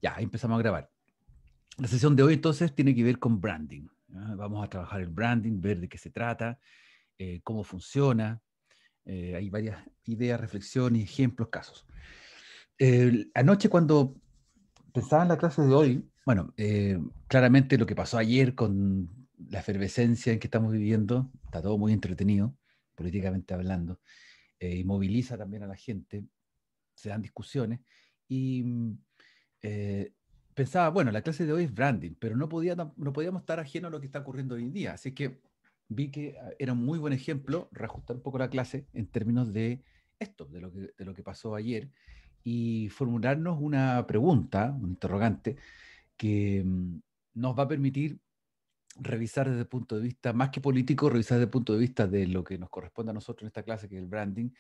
Ya, empezamos a grabar. La sesión de hoy entonces tiene que ver con branding. ¿Ya? Vamos a trabajar el branding, ver de qué se trata, cómo funciona. Hay varias ideas, reflexiones, ejemplos, casos. Anoche cuando pensaba en la clase de hoy, bueno, claramente lo que pasó ayer con la efervescencia en que estamos viviendo, está todo muy entretenido, políticamente hablando, y moviliza también a la gente, se dan discusiones, y eh, pensaba, bueno, la clase de hoy es branding, pero no podíamos estar ajenos a lo que está ocurriendo hoy en día, así que vi que era un muy buen ejemplo reajustar un poco la clase en términos de esto, de lo que pasó ayer, y formularnos una pregunta, un interrogante, que nos va a permitir revisar desde el punto de vista, más que político, revisar desde el punto de vista de lo que nos corresponde a nosotros en esta clase, que es el branding,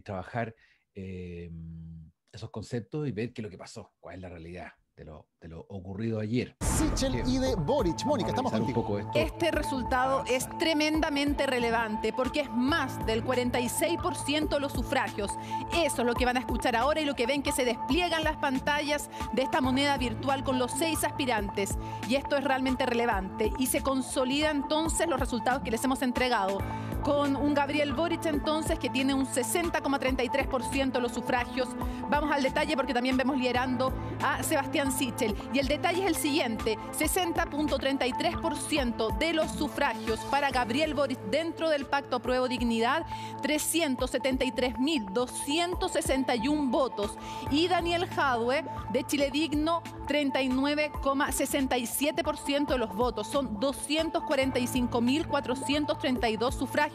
trabajar esos conceptos y ver qué es lo que pasó, cuál es la realidad de lo ocurrido ayer. Sichel y de Boric. Mónica, estamos un contigo. poco esto Este resultado avanzar. es tremendamente relevante porque es más del 46% de los sufragios. Eso es lo que van a escuchar ahora y lo que ven que se despliegan las pantallas de esta moneda virtual con los 6 aspirantes. Y esto es realmente relevante y se consolida entonces los resultados que les hemos entregado. Con un Gabriel Boric entonces que tiene un 60,33% de los sufragios. Vamos al detalle porque también vemos liderando a Sebastián Sichel. Y el detalle es el siguiente, 60,33% de los sufragios para Gabriel Boric dentro del Pacto Apruebo Dignidad, 373.261 votos. Y Daniel Jadwe de Chile Digno, 39,67% de los votos. Son 245.432 sufragios.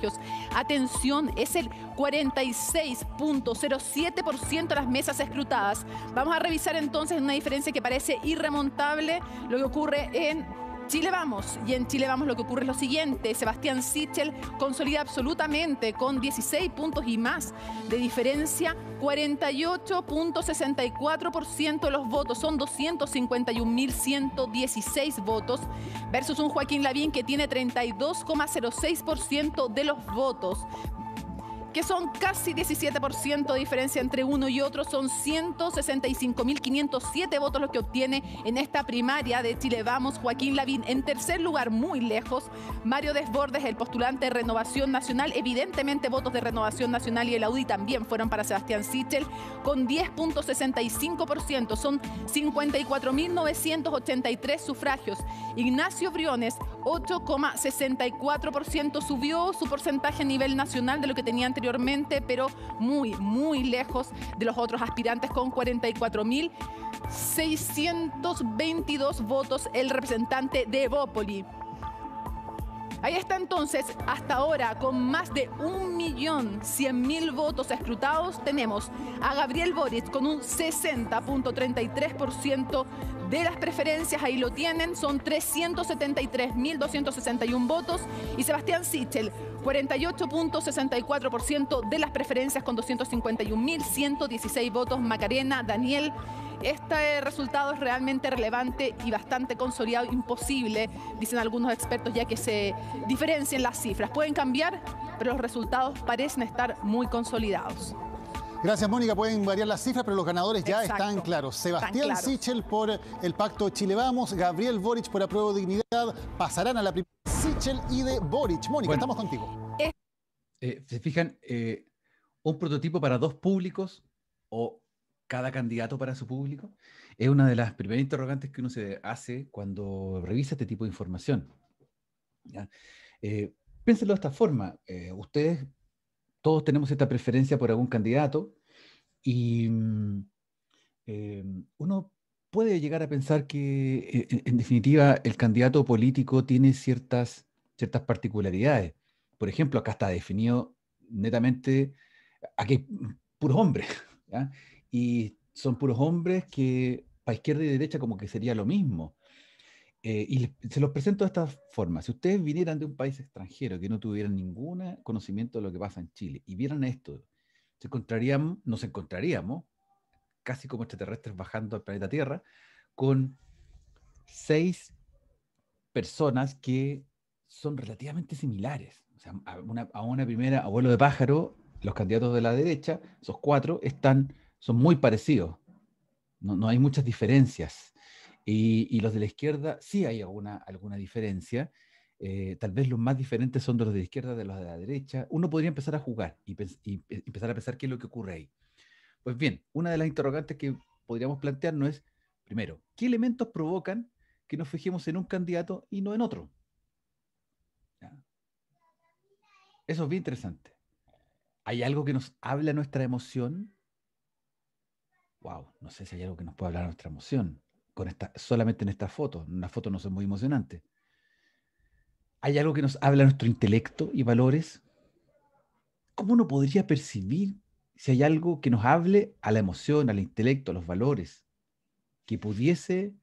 Atención, es el 46,07% de las mesas escrutadas. Vamos a revisar entonces una diferencia que parece irremontable lo que ocurre en Chile Vamos. Y en Chile Vamos lo que ocurre es lo siguiente. Sebastián Sichel consolida absolutamente con 16 puntos y más de diferencia, 48,64% de los votos. Son 251.116 votos versus un Joaquín Lavín que tiene 32,06% de los votos, que son casi 17% de diferencia entre uno y otro. Son 165.507 votos los que obtiene en esta primaria de Chile Vamos Joaquín Lavín. En tercer lugar, muy lejos, Mario Desbordes, el postulante de Renovación Nacional. Evidentemente votos de Renovación Nacional y el UDI también fueron para Sebastián Sichel, con 10,65%. Son 54.983 sufragios. Ignacio Briones, 8,64%. Subió su porcentaje a nivel nacional de lo que tenía anteriormente, pero muy lejos de los otros aspirantes, con 44.622 votos el representante de Evópoli. Ahí está entonces, hasta ahora, con más de 1.100.000 votos escrutados, tenemos a Gabriel Boric con un 60,33% de las preferencias. Ahí lo tienen, son 373.261 votos. Y Sebastián Sichel, 48,64% de las preferencias con 251.116 votos. Macarena, Daniel, este resultado es realmente relevante y bastante consolidado, imposible, dicen algunos expertos, ya que se diferencien las cifras. Pueden cambiar, pero los resultados parecen estar muy consolidados. Gracias, Mónica. Pueden variar las cifras, pero los ganadores ya están claros. Sebastián Sichel por el Pacto Chile Vamos, Gabriel Boric por Apruebo Dignidad, pasarán a la primera. Sichel y de Boric. Mónica, Bueno, estamos contigo. ¿Se fijan? Un prototipo para dos públicos o cada candidato para su público es una de las primeras interrogantes que uno se hace cuando revisa este tipo de información. ¿Ya? Piénsenlo de esta forma. Ustedes, todos tenemos esta preferencia por algún candidato y uno puede llegar a pensar que, en definitiva, el candidato político tiene ciertas particularidades. Por ejemplo, acá está definido netamente, aquí hay puros hombres, ¿ya? Y son puros hombres que para izquierda y derecha como que sería lo mismo. Se los presento de esta forma. Si ustedes vinieran de un país extranjero que no tuvieran ningún conocimiento de lo que pasa en Chile y vieran esto, nos encontraríamos casi como extraterrestres bajando al planeta Tierra, con 6 personas que son relativamente similares. O sea, a una primera, abuelo de pájaro, los candidatos de la derecha, esos 4, son muy parecidos. No hay muchas diferencias. Y los de la izquierda sí hay alguna diferencia. Tal vez los más diferentes son de los de la izquierda, de los de la derecha. Uno podría empezar a jugar y empezar a pensar qué es lo que ocurre ahí. Pues bien, una de las interrogantes que podríamos plantearnos es, primero, ¿qué elementos provocan que nos fijemos en un candidato y no en otro? ¿Ya? Eso es bien interesante. ¿Hay algo que nos habla nuestra emoción? Wow, no sé si hay algo que nos pueda hablar nuestra emoción solamente en esta foto. Una foto no es muy emocionante. ¿Hay algo que nos habla nuestro intelecto y valores? ¿Cómo uno podría percibir si hay algo que nos hable a la emoción, al intelecto, a los valores, que pudiese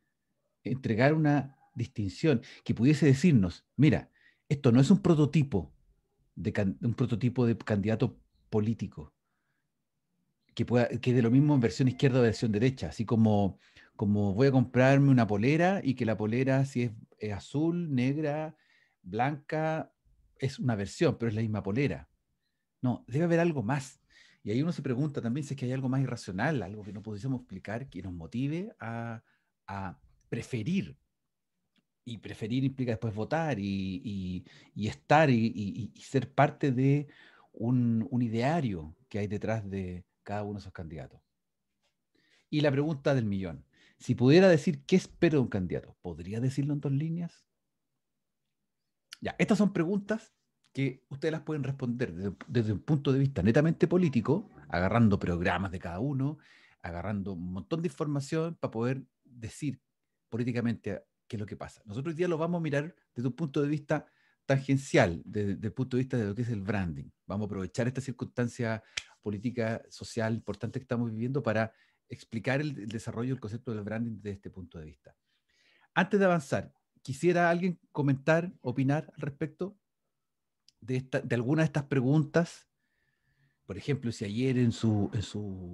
entregar una distinción, que pudiese decirnos, mira, esto no es un prototipo de candidato político, que de lo mismo en versión izquierda o versión derecha, así como voy a comprarme una polera y que la polera si es azul, negra, blanca, es una versión, pero es la misma polera. No, debe haber algo más. Y ahí uno se pregunta también si es que hay algo más irracional, algo que no pudiésemos explicar, que nos motive a preferir. Y preferir implica después votar y estar y ser parte de un ideario que hay detrás de cada uno de esos candidatos. Y la pregunta del millón. Si pudiera decir qué espero de un candidato, ¿podría decirlo en 2 líneas? Ya, estas son preguntas que ustedes las pueden responder desde un punto de vista netamente político, agarrando programas de cada uno, agarrando un montón de información para poder decir políticamente qué es lo que pasa. Nosotros hoy día lo vamos a mirar desde un punto de vista tangencial, desde el punto de vista de lo que es el branding. Vamos a aprovechar esta circunstancia política, social importante que estamos viviendo para explicar el desarrollo del concepto del branding desde este punto de vista. Antes de avanzar, ¿quisiera alguien comentar, opinar al respecto de alguna de estas preguntas? Por ejemplo, si ayer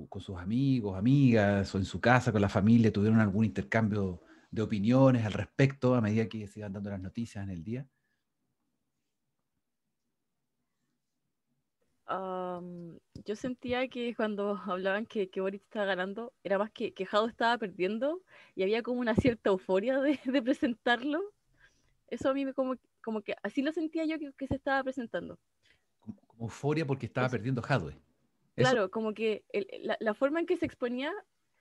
con sus amigos, amigas, o en su casa, con la familia, tuvieron algún intercambio de opiniones al respecto a medida que se iban dando las noticias en el día. Yo sentía que cuando hablaban que Boric estaba ganando, era más que Jado estaba perdiendo y había como una cierta euforia de presentarlo. Eso a mí como que así lo sentía yo que se estaba presentando. Como euforia porque estaba perdiendo Jadwe. Claro, como que la forma en que se exponía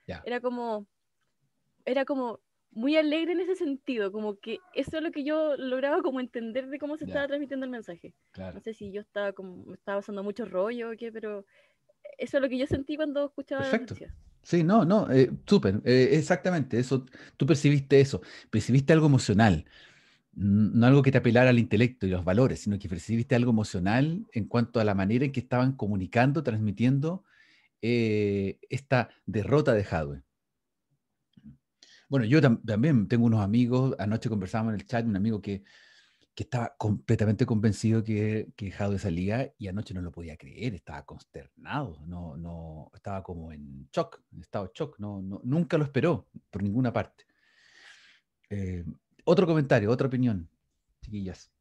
ya. era como muy alegre en ese sentido, como que eso es lo que yo lograba como entender de cómo se estaba transmitiendo el mensaje. Claro. No sé si yo me estaba pasando mucho rollo o qué, pero eso es lo que yo sentí cuando escuchaba la noticia. Sí, no, súper, exactamente, eso, tú percibiste eso, percibiste algo emocional, no algo que te apelara al intelecto y los valores, sino que percibiste algo emocional en cuanto a la manera en que estaban comunicando, transmitiendo esta derrota de Jadwe. Bueno, yo también tengo unos amigos, anoche conversábamos en el chat, un amigo que estaba completamente convencido que Jadwe salía y anoche no lo podía creer, estaba consternado, no, estaba como en shock, en estado de shock, nunca lo esperó por ninguna parte. Otro comentario, otra opinión, chiquillas.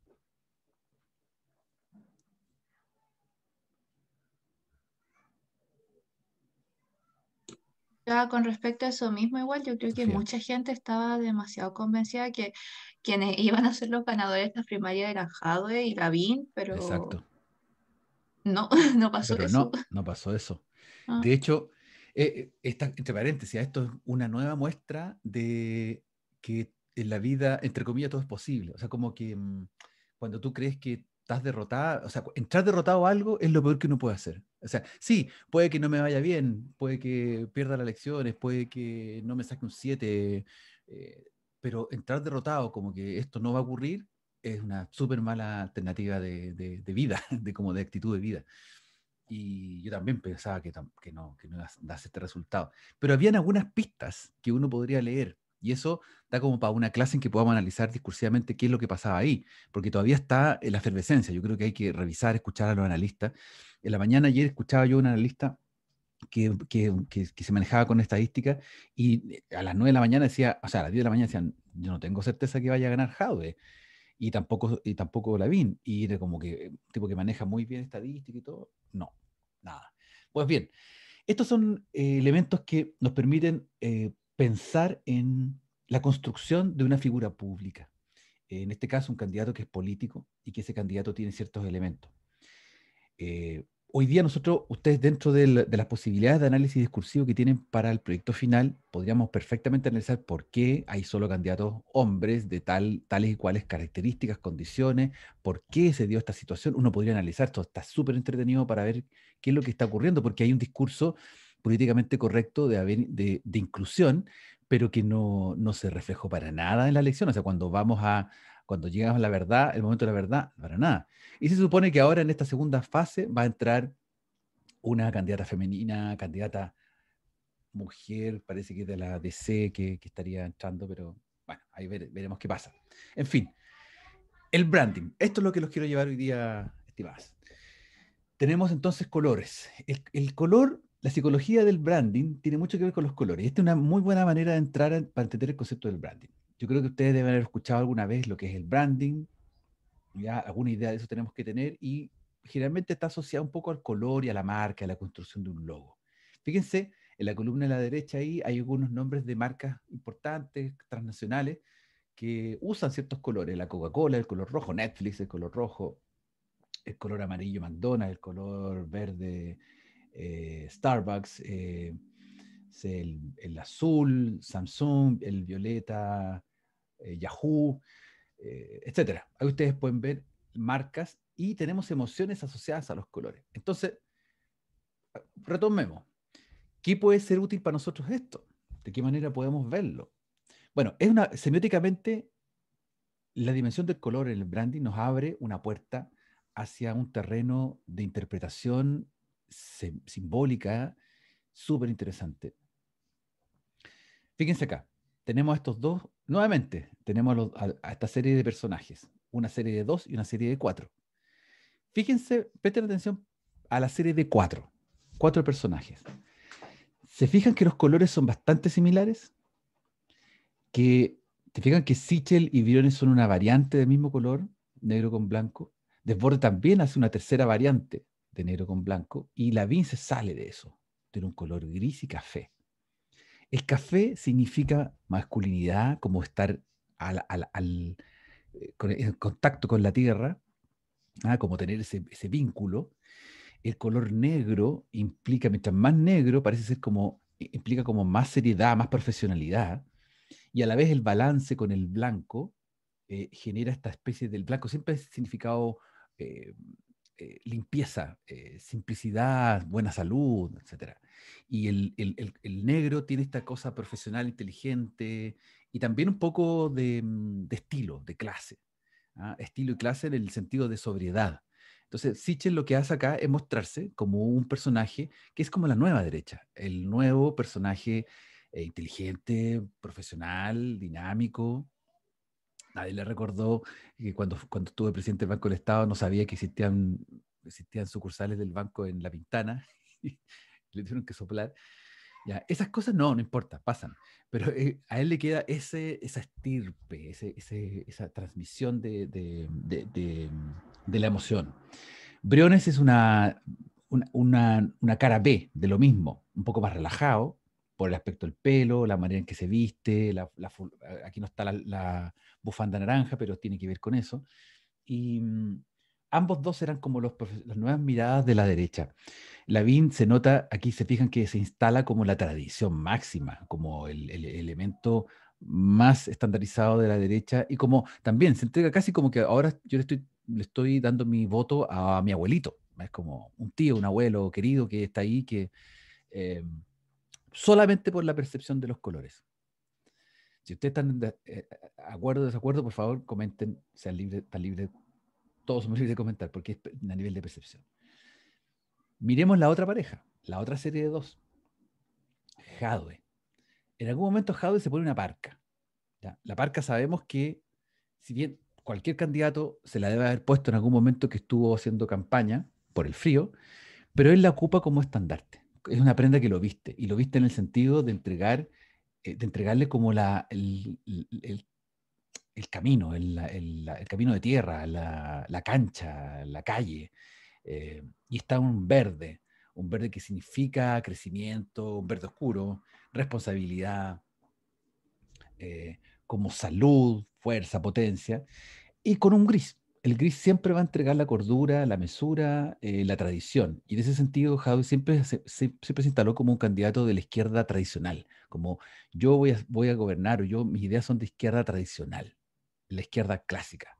Con respecto a eso mismo, igual yo creo que mucha gente estaba demasiado convencida que quienes iban a ser los ganadores de estas primarias eran Jadwe y Lavín, pero exacto. no pasó pero eso. No pasó eso. De hecho, entre paréntesis, esto es una nueva muestra de que en la vida, entre comillas, todo es posible. O sea, como que cuando tú crees que estás derrotada, o sea, entrar derrotado a algo es lo peor que uno puede hacer. O sea, sí, puede que no me vaya bien, puede que pierda las elecciones, puede que no me saque un 7, pero entrar derrotado como que esto no va a ocurrir es una súper mala alternativa de vida, como de actitud de vida. Y yo también pensaba que no iba a darse este resultado. Pero habían algunas pistas que uno podría leer. Y eso da como para una clase en que podamos analizar discursivamente qué es lo que pasaba ahí. Porque todavía está en la efervescencia. Yo creo que hay que revisar, escuchar a los analistas. En la mañana ayer escuchaba yo a un analista que se manejaba con estadística y a las 9 de la mañana decía, o sea, a las 10 de la mañana decían, yo no tengo certeza que vaya a ganar Jadwe. Y tampoco Lavín. Y era como que tipo que maneja muy bien estadística y todo. No, nada. Pues bien, estos son elementos que nos permiten pensar en la construcción de una figura pública. En este caso, un candidato que es político y que ese candidato tiene ciertos elementos. Hoy día ustedes dentro de las posibilidades de análisis discursivo que tienen para el proyecto final, podríamos perfectamente analizar por qué hay solo candidatos hombres de tales y cuales características, condiciones, por qué se dio esta situación. Uno podría analizar, esto está súper entretenido para ver qué es lo que está ocurriendo, porque hay un discurso políticamente correcto de inclusión, pero que no se reflejó para nada en la elección. O sea, cuando llegamos a la verdad, el momento de la verdad, para nada. Y se supone que ahora en esta segunda fase va a entrar una candidata femenina, candidata mujer, parece que es de la DC que estaría entrando, pero bueno, ahí veremos qué pasa. En fin, el branding. Esto es lo que los quiero llevar hoy día, estimadas. Tenemos entonces colores. El color, la psicología del branding tiene mucho que ver con los colores. Esta es una muy buena manera de entrar para entender el concepto del branding. Yo creo que ustedes deben haber escuchado alguna vez lo que es el branding. Ya alguna idea de eso tenemos que tener y generalmente está asociado un poco al color y a la marca, a la construcción de un logo. Fíjense, en la columna de la derecha ahí hay algunos nombres de marcas importantes, transnacionales, que usan ciertos colores. La Coca-Cola, el color rojo, Netflix, el color rojo, el color amarillo, McDonald's, el color verde, Starbucks, el azul, Samsung, el violeta, Yahoo, etcétera. Ahí ustedes pueden ver marcas y tenemos emociones asociadas a los colores. Entonces, retomemos. ¿Qué puede ser útil para nosotros esto? ¿De qué manera podemos verlo? Bueno, semióticamente, la dimensión del color en el branding nos abre una puerta hacia un terreno de interpretación simbólica súper interesante. Fíjense acá, tenemos estos dos, nuevamente, tenemos a esta serie de personajes, una serie de 2 y una serie de 4. Fíjense, presten atención a la serie de 4 personajes. ¿Se fijan que los colores son bastante similares? ¿Te fijan que Sichel y Briones son una variante del mismo color, negro con blanco? Desborde también hace una tercera variante de negro con blanco y Lavín se sale de eso, tiene un color gris y café. El café significa masculinidad, como estar en contacto con la tierra, como tener ese vínculo. El color negro implica, mientras más negro, parece ser implica como más seriedad, más profesionalidad, y a la vez el balance con el blanco genera esta especie del blanco, siempre ha significado eh, limpieza, simplicidad, buena salud, etc. Y el negro tiene esta cosa profesional, inteligente, y también un poco de estilo, de clase. Estilo y clase en el sentido de sobriedad. Entonces, Sichel lo que hace acá es mostrarse como un personaje que es como la nueva derecha, el nuevo personaje inteligente, profesional, dinámico. Nadie le recordó que cuando estuve presidente del Banco del Estado no sabía que existían sucursales del banco en La Pintana y le tuvieron que soplar. Ya, esas cosas no importa, pasan. Pero a él le queda esa estirpe, esa transmisión de la emoción. Briones es una cara B de lo mismo, un poco más relajado por el aspecto del pelo, la manera en que se viste, aquí no está la bufanda naranja, pero tiene que ver con eso. Y ambos dos eran como las nuevas miradas de la derecha. Lavín se nota, aquí se fijan que se instala como la tradición máxima, como el elemento más estandarizado de la derecha y como también se entrega casi como que ahora yo le estoy dando mi voto a mi abuelito. Es como un tío, un abuelo querido que está ahí, que solamente por la percepción de los colores. Si ustedes están de acuerdo o desacuerdo, por favor, comenten, sean libres, están libres, todos somos libres de comentar, porque es a nivel de percepción. Miremos la otra pareja, la otra serie de 2. Jadwe. En algún momento Jadwe se pone una parca. ¿Ya? La parca sabemos que, si bien cualquier candidato se la debe haber puesto en algún momento que estuvo haciendo campaña por el frío, pero él la ocupa como estandarte. Es una prenda que lo viste, y lo viste en el sentido de entregarle como el camino, el camino de tierra, la cancha, la calle. Y está un verde que significa crecimiento, un verde oscuro, responsabilidad. como salud, fuerza, potencia, y con un gris. El gris siempre va a entregar la cordura, la mesura, la tradición. Y en ese sentido, Jadwe siempre se instaló como un candidato de la izquierda tradicional, como yo voy a gobernar, o mis ideas son de izquierda tradicional, la izquierda clásica.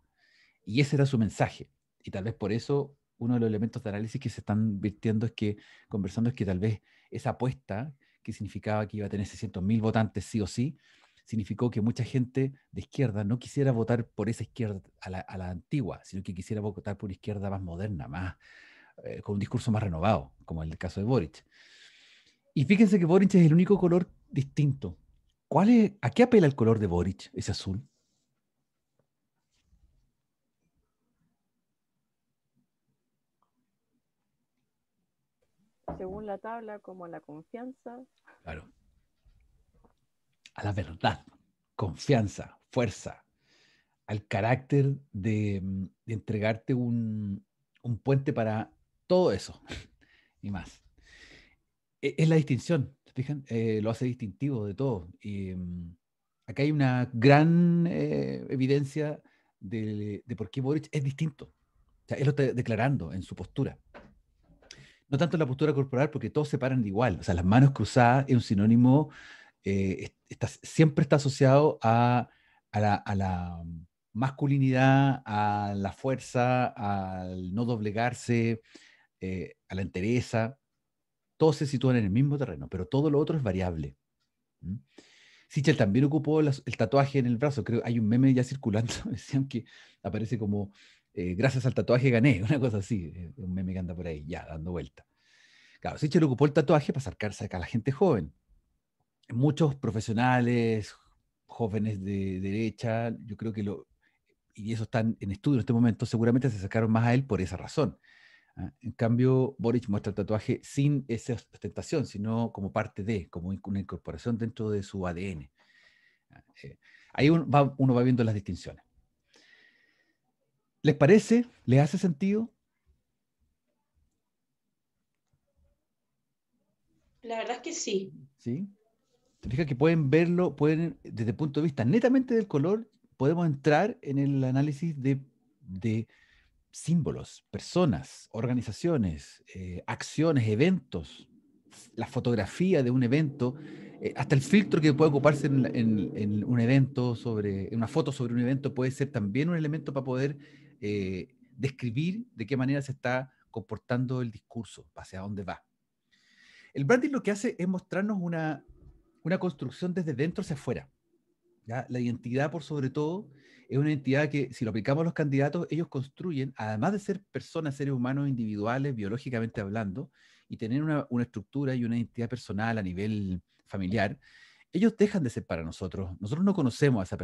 Y ese era su mensaje. Y tal vez por eso uno de los elementos de análisis que se están conversando es que tal vez esa apuesta, que significaba que iba a tener 600.000 votantes sí o sí, significó que mucha gente de izquierda no quisiera votar por esa izquierda a la antigua, sino que quisiera votar por una izquierda más moderna, con un discurso más renovado, como el caso de Boric. Y fíjense que Boric es el único color distinto. ¿A qué apela el color de Boric, ese azul? Según la tabla, como a la confianza. Claro. A la verdad, confianza, fuerza, al carácter de entregarte un puente para todo eso y más. Es la distinción, ¿se fijan? Lo hace distintivo de todo. Y acá hay una gran evidencia de por qué Boric es distinto. O sea, él lo está declarando en su postura. No tanto en la postura corporal, porque todos se paran de igual. O sea, las manos cruzadas es un sinónimo, siempre está asociado a la masculinidad, a la fuerza, al no doblegarse, a la entereza. Todos se sitúan en el mismo terreno, pero todo lo otro es variable. ¿Mm? Sichel también ocupó el tatuaje en el brazo. Creo hay un meme ya circulando, decían que aparece como gracias al tatuaje gané, una cosa así, un meme que anda por ahí, ya, dando vuelta. Claro, Sichel ocupó el tatuaje para sacarse a la gente joven. Muchos profesionales, jóvenes de derecha, yo creo que y eso están en estudio en este momento, seguramente se sacaron más a él por esa razón. En cambio, Boric muestra el tatuaje sin esa ostentación, sino como parte como una incorporación dentro de su ADN. Ahí uno va viendo las distinciones. ¿Les parece? ¿Les hace sentido? La verdad es que sí. ¿Sí? ¿Se fijan que pueden verlo, desde el punto de vista netamente del color, podemos entrar en el análisis de símbolos, personas, organizaciones, acciones, eventos, la fotografía de un evento, hasta el filtro que puede ocuparse en un evento en una foto sobre un evento puede ser también un elemento para poder describir de qué manera se está comportando el discurso, hacia dónde va. El branding lo que hace es mostrarnos una construcción desde dentro hacia afuera. ¿Ya? La identidad, por sobre todo, es una identidad que, si lo aplicamos a los candidatos, ellos construyen, además de ser personas, seres humanos individuales, biológicamente hablando, y tener una estructura y una identidad personal a nivel familiar, ellos dejan de ser para nosotros. Nosotros no conocemos a esa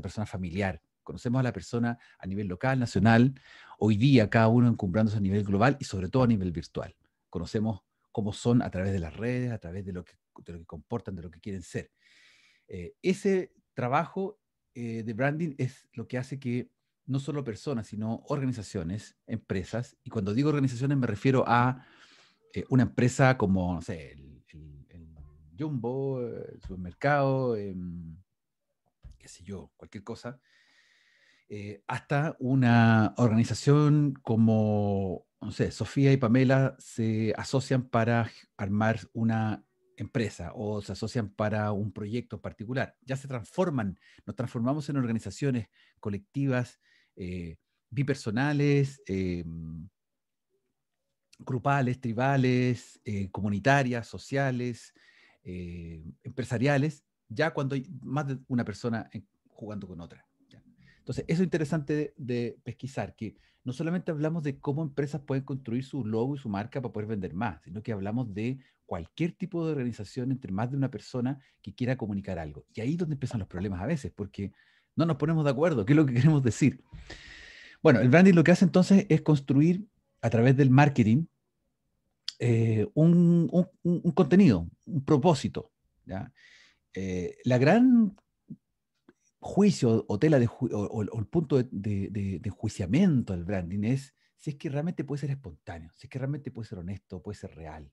persona familiar, conocemos a la persona a nivel local, nacional, hoy día cada uno encumbrándose a nivel global y sobre todo a nivel virtual. Conocemos cómo son a través de las redes, a través de lo que comportan, de lo que quieren ser. Ese trabajo de branding es lo que hace que no solo personas, sino organizaciones, empresas, y cuando digo organizaciones me refiero a una empresa como, no sé, el Jumbo, el supermercado, qué sé yo, cualquier cosa, hasta una organización como, no sé, Sofía y Pamela se asocian para armar una empresa o se asocian para un proyecto particular. Ya se transforman, nos transformamos en organizaciones colectivas, bipersonales, grupales, tribales, comunitarias, sociales, empresariales, ya cuando hay más de una persona jugando con otra. ¿Ya? Entonces, eso es interesante de pesquisar, que no solamente hablamos de cómo empresas pueden construir su logo y su marca para poder vender más, sino que hablamos de cualquier tipo de organización entre más de una persona que quiera comunicar algo. Y ahí es donde empiezan los problemas a veces, porque no nos ponemos de acuerdo, qué es lo que queremos decir. Bueno, el branding lo que hace entonces es construir a través del marketing un contenido, un propósito. ¿Ya? La gran juicio o tela o el punto de enjuiciamiento del branding es si es que realmente puede ser espontáneo, si es que realmente puede ser honesto, puede ser real.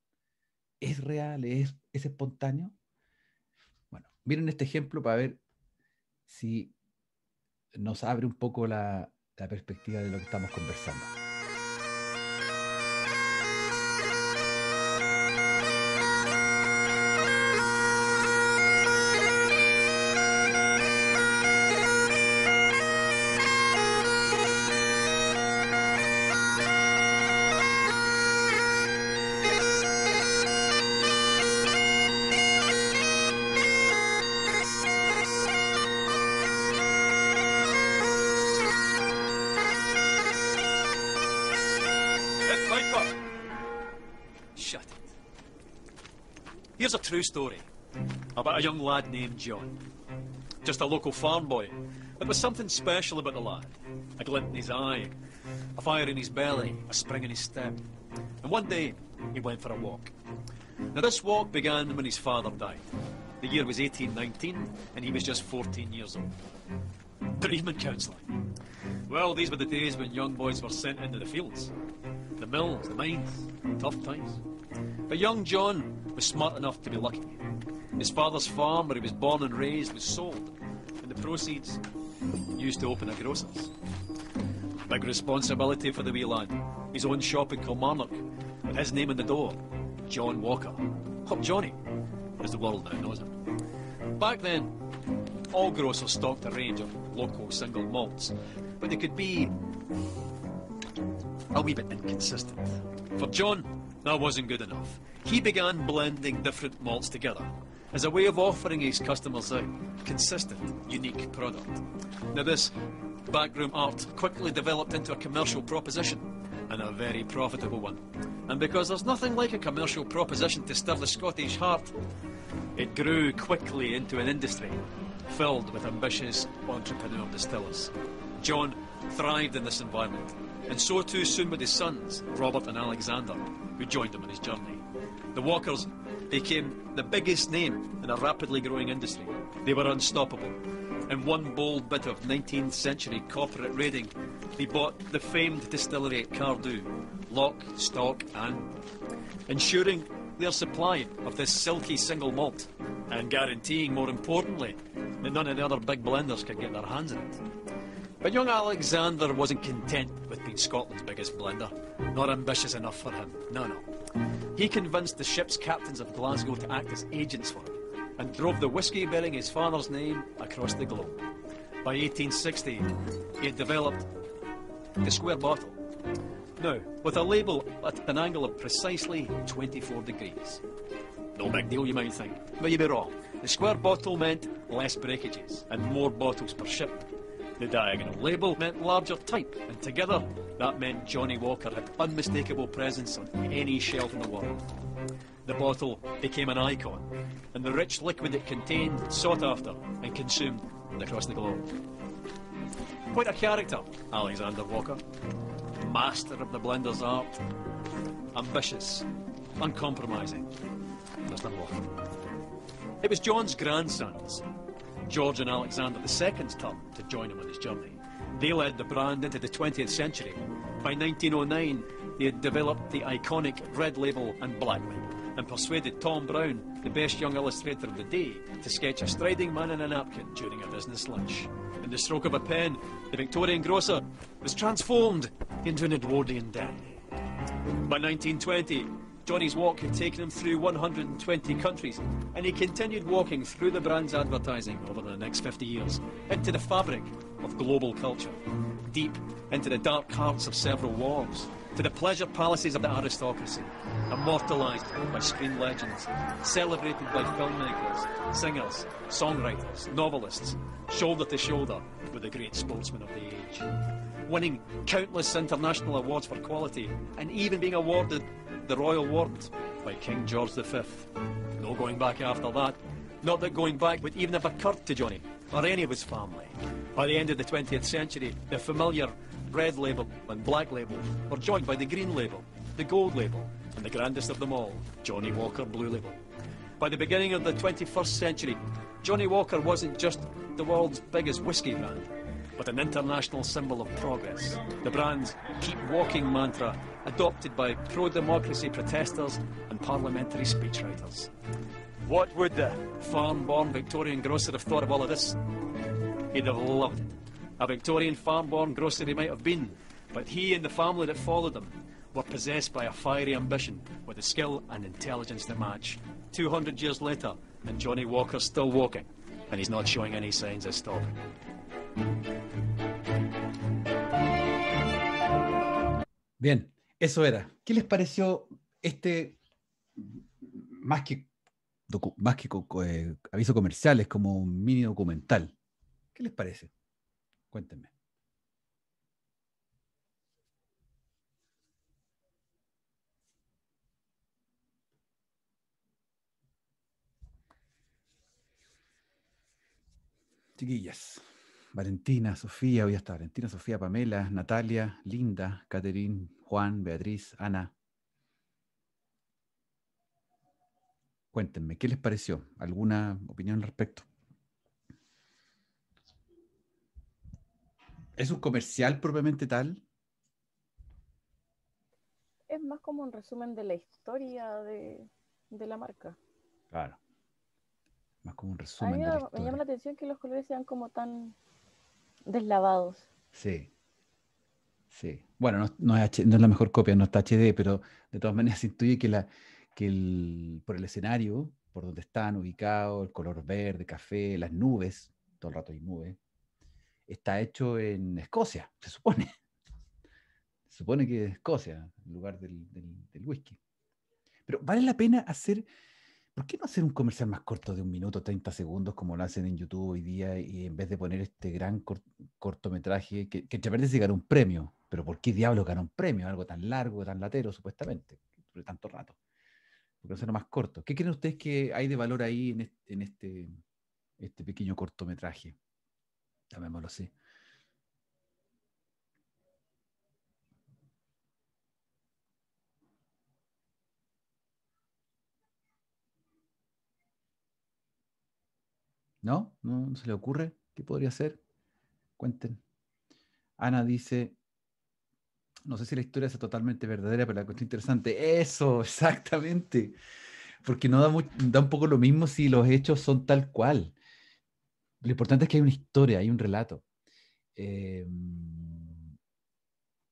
¿Es real? ¿Es espontáneo? Bueno, miren este ejemplo para ver si nos abre un poco la perspectiva de lo que estamos conversando. Shut it. Here's a true story about a young lad named John. Just a local farm boy, but there was something special about the lad. A glint in his eye, a fire in his belly, a spring in his step. And one day, he went for a walk. Now this walk began when his father died. The year was 1819, and he was just 14 years old. Bereavement counselling. Well, these were the days when young boys were sent into the fields. The mills, the mines, tough times. But young John was smart enough to be lucky. His father's farm, where he was born and raised, was sold, and the proceeds used to open a grocer's. Big responsibility for the wee lad. His own shop in Kilmarnock, with his name on the door, John Walker. Or Johnny, as the world now knows him. Back then, all grocers stocked a range of local single malts, but they could be a wee bit inconsistent. For John, that wasn't good enough. He began blending different malts together as a way of offering his customers a consistent, unique product. Now this backroom art quickly developed into a commercial proposition, and a very profitable one. And because there's nothing like a commercial proposition to stir the Scottish heart, it grew quickly into an industry filled with ambitious entrepreneur distillers. John thrived in this environment, and so too soon with his sons, Robert and Alexander, who joined him on his journey. The Walkers became the biggest name in a rapidly growing industry. They were unstoppable. In one bold bit of 19th century corporate raiding, they bought the famed distillery at Cardew, lock, stock and ensuring their supply of this silky single malt, and guaranteeing, more importantly, that none of the other big blenders could get their hands on it. But young Alexander wasn't content with being Scotland's biggest blender. Not ambitious enough for him, no. He convinced the ship's captains of Glasgow to act as agents for him, and drove the whisky bearing his father's name across the globe. By 1860, he had developed the square bottle. Now, with a label at an angle of precisely 24 degrees. No big deal, you might think, but you'd be wrong. The square bottle meant less breakages and more bottles per ship. The diagonal label meant larger type, and together, that meant Johnny Walker had unmistakable presence on any shelf in the world. The bottle became an icon, and the rich liquid it contained sought after and consumed across the globe. Quite a character, Alexander Walker. Master of the blender's art. Ambitious, uncompromising. Mr. Walker. It was John's grandsons, George and Alexander II's turn to join him on his journey. They led the brand into the 20th century. By 1909, they had developed the iconic red label and black label, and persuaded Tom Brown, the best young illustrator of the day, to sketch a striding man in a napkin during a business lunch. In the stroke of a pen, the Victorian grocer was transformed into an Edwardian dandy. By 1920, Johnny's walk had taken him through 120 countries, and he continued walking through the brand's advertising over the next 50 years, into the fabric of global culture, deep into the dark hearts of several wars, to the pleasure palaces of the aristocracy, immortalised by screen legends, celebrated by filmmakers, singers, songwriters, novelists, shoulder to shoulder with the great sportsmen of the age. Winning countless international awards for quality, and even being awarded the Royal Warrant by King George V. No going back after that. Not that going back would even have occurred to Johnny, or any of his family. By the end of the 20th century, the familiar red label and black label were joined by the green label, the gold label, and the grandest of them all, Johnny Walker Blue Label. By the beginning of the 21st century, Johnny Walker wasn't just the world's biggest whiskey brand, but an international symbol of progress. The brand's keep walking mantra, adopted by pro-democracy protesters and parliamentary speechwriters. What would the farm-born Victorian grocer have thought of all of this? He'd have loved it. A Victorian farm-born grocery might have been, but he and the family that followed him were possessed by a fiery ambition with the skill and intelligence to match. 200 years later, and Johnny Walker's still walking, and he's not showing any signs of stopping. Bien, eso era. ¿Qué les pareció más que aviso comercial, es como un mini documental? ¿Qué les parece? Cuéntenme. Chiquillas. Valentina, Sofía, hoy está Valentina, Sofía, Pamela, Natalia, Linda, Catherine, Juan, Beatriz, Ana. Cuéntenme, ¿qué les pareció? ¿Alguna opinión al respecto? ¿Es un comercial propiamente tal? Es más como un resumen de la historia de la marca. Claro. Más como un resumen de la historia. Me llama la atención que los colores sean como tan deslavados. Sí. Sí. Bueno, no es la mejor copia, no está HD, pero de todas maneras se intuye por el escenario, por donde están ubicados, el color verde, café, las nubes, todo el rato hay nubes, está hecho en Escocia, se supone. Se supone que es Escocia, el lugar del whisky. Pero vale la pena ¿por qué no hacer un comercial más corto de 1 minuto, 30 segundos, como lo hacen en YouTube hoy día, y en vez de poner este gran cortometraje, que entre paréntesis ganó un premio? Pero ¿por qué diablos ganó un premio? Algo tan largo, tan latero, supuestamente, por tanto rato. ¿Por qué no hacerlo más corto? ¿Qué creen ustedes que hay de valor ahí en este pequeño cortometraje? Llamémoslo así. ¿No? ¿No se le ocurre? ¿Qué podría ser? Cuenten. Ana dice, no sé si la historia es totalmente verdadera, pero la cuestión interesante. Eso, exactamente. Porque no da un poco lo mismo si los hechos son tal cual. Lo importante es que hay una historia, hay un relato.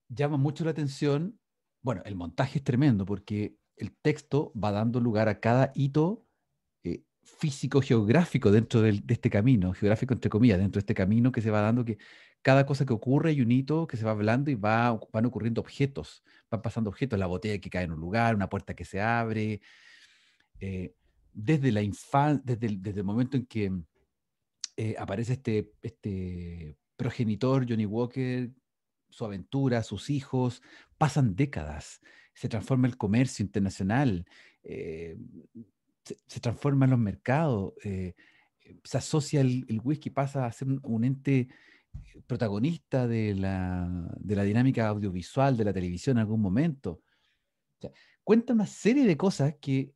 Llama mucho la atención. Bueno, el montaje es tremendo porque el texto va dando lugar a cada hito físico-geográfico dentro de este camino, geográfico entre comillas, dentro de este camino que se va dando, que cada cosa que ocurre hay un hito que se va hablando y van ocurriendo objetos, van pasando objetos, la botella que cae en un lugar, una puerta que se abre, desde el momento en que aparece este progenitor, Johnny Walker, su aventura, sus hijos, pasan décadas, se transforma el comercio internacional, se transforman los mercados, se asocia el whisky, pasa a ser un ente protagonista de la dinámica audiovisual de la televisión en algún momento. O sea, cuenta una serie de cosas que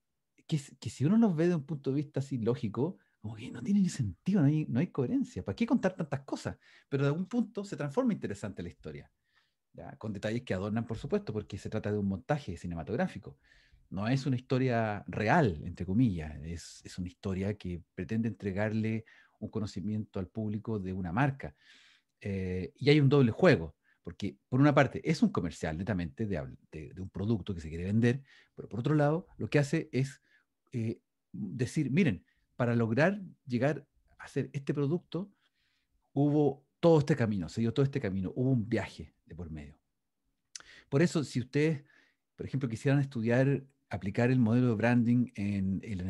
si uno los ve de un punto de vista así lógico, como que no tiene ni sentido, no hay coherencia. ¿Para qué contar tantas cosas? Pero de algún punto se transforma interesante la historia, ¿ya? Con detalles que adornan, por supuesto, porque se trata de un montaje cinematográfico. No es una historia real, entre comillas, es una historia que pretende entregarle un conocimiento al público de una marca. Y hay un doble juego, porque por una parte es un comercial netamente de un producto que se quiere vender, pero por otro lado lo que hace es decir, miren, para lograr llegar a hacer este producto, hubo todo este camino, se dio todo este camino, hubo un viaje de por medio. Por eso, si ustedes, por ejemplo, quisieran aplicar el modelo de branding en el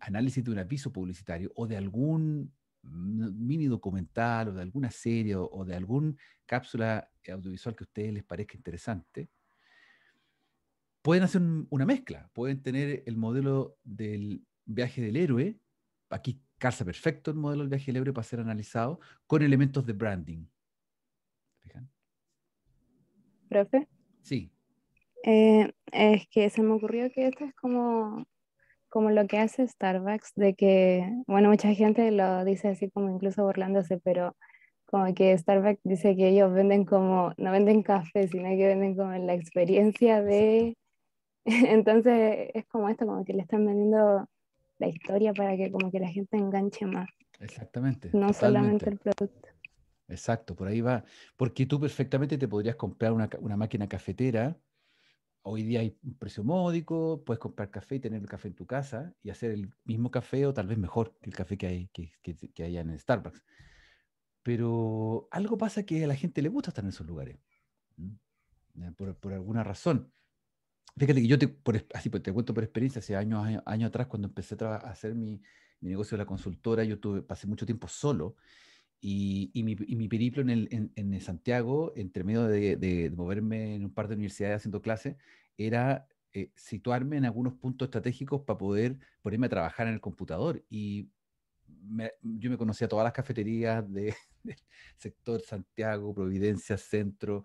análisis de un aviso publicitario o de algún mini documental o de alguna serie o de alguna cápsula audiovisual que a ustedes les parezca interesante, pueden hacer una mezcla, pueden tener el modelo del viaje del héroe, aquí calza perfecto el modelo del viaje del héroe para ser analizado, con elementos de branding. ¿Fijan? ¿Profe? Sí. Es que se me ocurrió que esto es como lo que hace Starbucks, de que, bueno, mucha gente lo dice así como incluso burlándose, pero como que Starbucks dice que ellos venden no venden café, sino que venden como la experiencia de... Entonces es como esto, como que le están vendiendo la historia para que como que la gente enganche más. Exactamente. No Totalmente. solamente el producto. Exacto, por ahí va. Porque tú perfectamente te podrías comprar una máquina cafetera. Hoy día hay un precio módico, puedes comprar café y tener el café en tu casa y hacer el mismo café o tal vez mejor que el café que hay en el Starbucks. Pero algo pasa que a la gente le gusta estar en esos lugares, por alguna razón. Fíjate que yo así pues te cuento por experiencia, hace años atrás cuando empecé a hacer mi negocio de la consultora, pasé mucho tiempo solo y mi periplo en Santiago, entre medio de moverme en un par de universidades haciendo clases, era situarme en algunos puntos estratégicos para poder ponerme a trabajar en el computador. Y yo me conocía todas las cafeterías del sector Santiago, Providencia, Centro,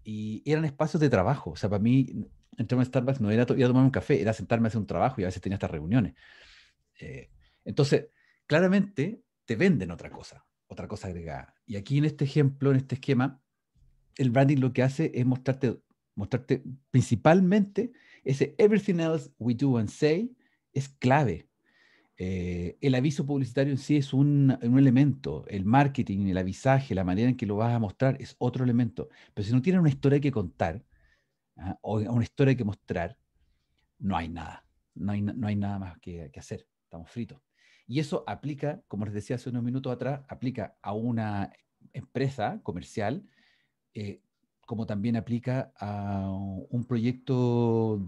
y eran espacios de trabajo. O sea, para mí, entrarme a Starbucks no era ir a tomar un café, era sentarme a hacer un trabajo y a veces tenía estas reuniones. Entonces, claramente te venden otra cosa agregada. Y aquí en este ejemplo, en este esquema, el branding lo que hace es mostrarte principalmente ese everything else we do and say es clave. El aviso publicitario en sí es un elemento, el marketing, el avisaje, la manera en que lo vas a mostrar es otro elemento. Pero si no tienes una historia que contar o una historia que mostrar, no hay nada. No hay nada más que hacer. Estamos fritos. Y eso aplica, como les decía hace unos minutos atrás, aplica a una empresa comercial, como también aplica a un proyecto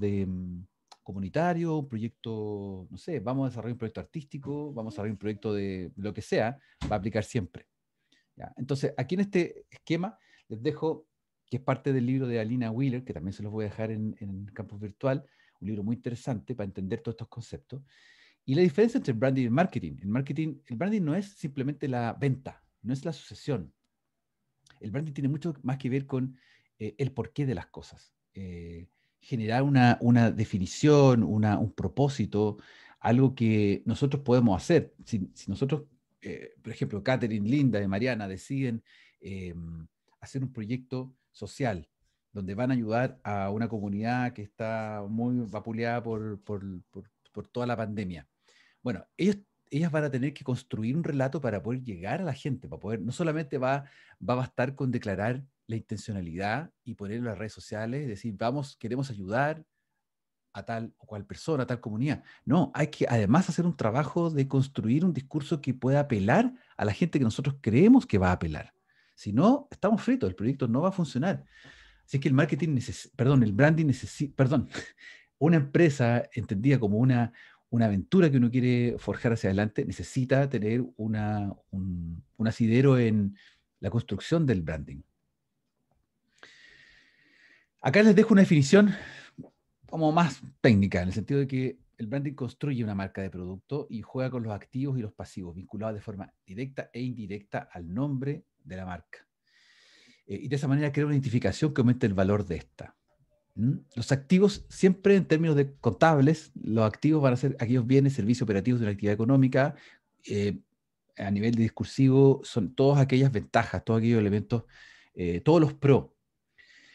comunitario, un proyecto, no sé, vamos a desarrollar un proyecto artístico, vamos a desarrollar un proyecto de lo que sea, va a aplicar siempre. ¿Ya? Entonces, aquí en este esquema les dejo, que es parte del libro de Alina Wheeler, que también se los voy a dejar en el campus virtual, un libro muy interesante para entender todos estos conceptos. Y la diferencia entre el branding y el marketing. El branding no es simplemente la venta, no es la asociación. El branding tiene mucho más que ver con el porqué de las cosas. Generar una definición, un propósito, algo que nosotros podemos hacer. Si nosotros, por ejemplo, Catherine, Linda y Mariana deciden hacer un proyecto social donde van a ayudar a una comunidad que está muy vapuleada por toda la pandemia. Bueno, ellas van a tener que construir un relato para poder llegar a la gente, para poder, no solamente va a bastar con declarar la intencionalidad y ponerlo en las redes sociales, decir, queremos ayudar a tal o cual persona, a tal comunidad. No, hay que además hacer un trabajo de construir un discurso que pueda apelar a la gente que nosotros creemos que va a apelar. Si no, estamos fritos, el proyecto no va a funcionar. Así que el branding una empresa entendida como una aventura que uno quiere forjar hacia adelante, necesita tener un asidero en la construcción del branding. Acá les dejo una definición como más técnica, en el sentido de que el branding construye una marca de producto y juega con los activos y los pasivos, vinculados de forma directa e indirecta al nombre de la marca. Y de esa manera crea una identificación que aumenta el valor de esta. Los activos, siempre en términos de contables, los activos van a ser aquellos bienes, servicios operativos de una actividad económica. A nivel de discursivo, son todas aquellas ventajas, todos aquellos elementos, todos los pros.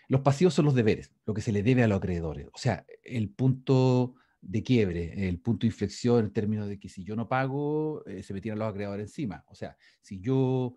Los pasivos son los deberes, lo que se le debe a los acreedores. O sea, el punto de quiebre, el punto de inflexión en términos de que si yo no pago, se me tiran los acreedores encima. O sea, si yo...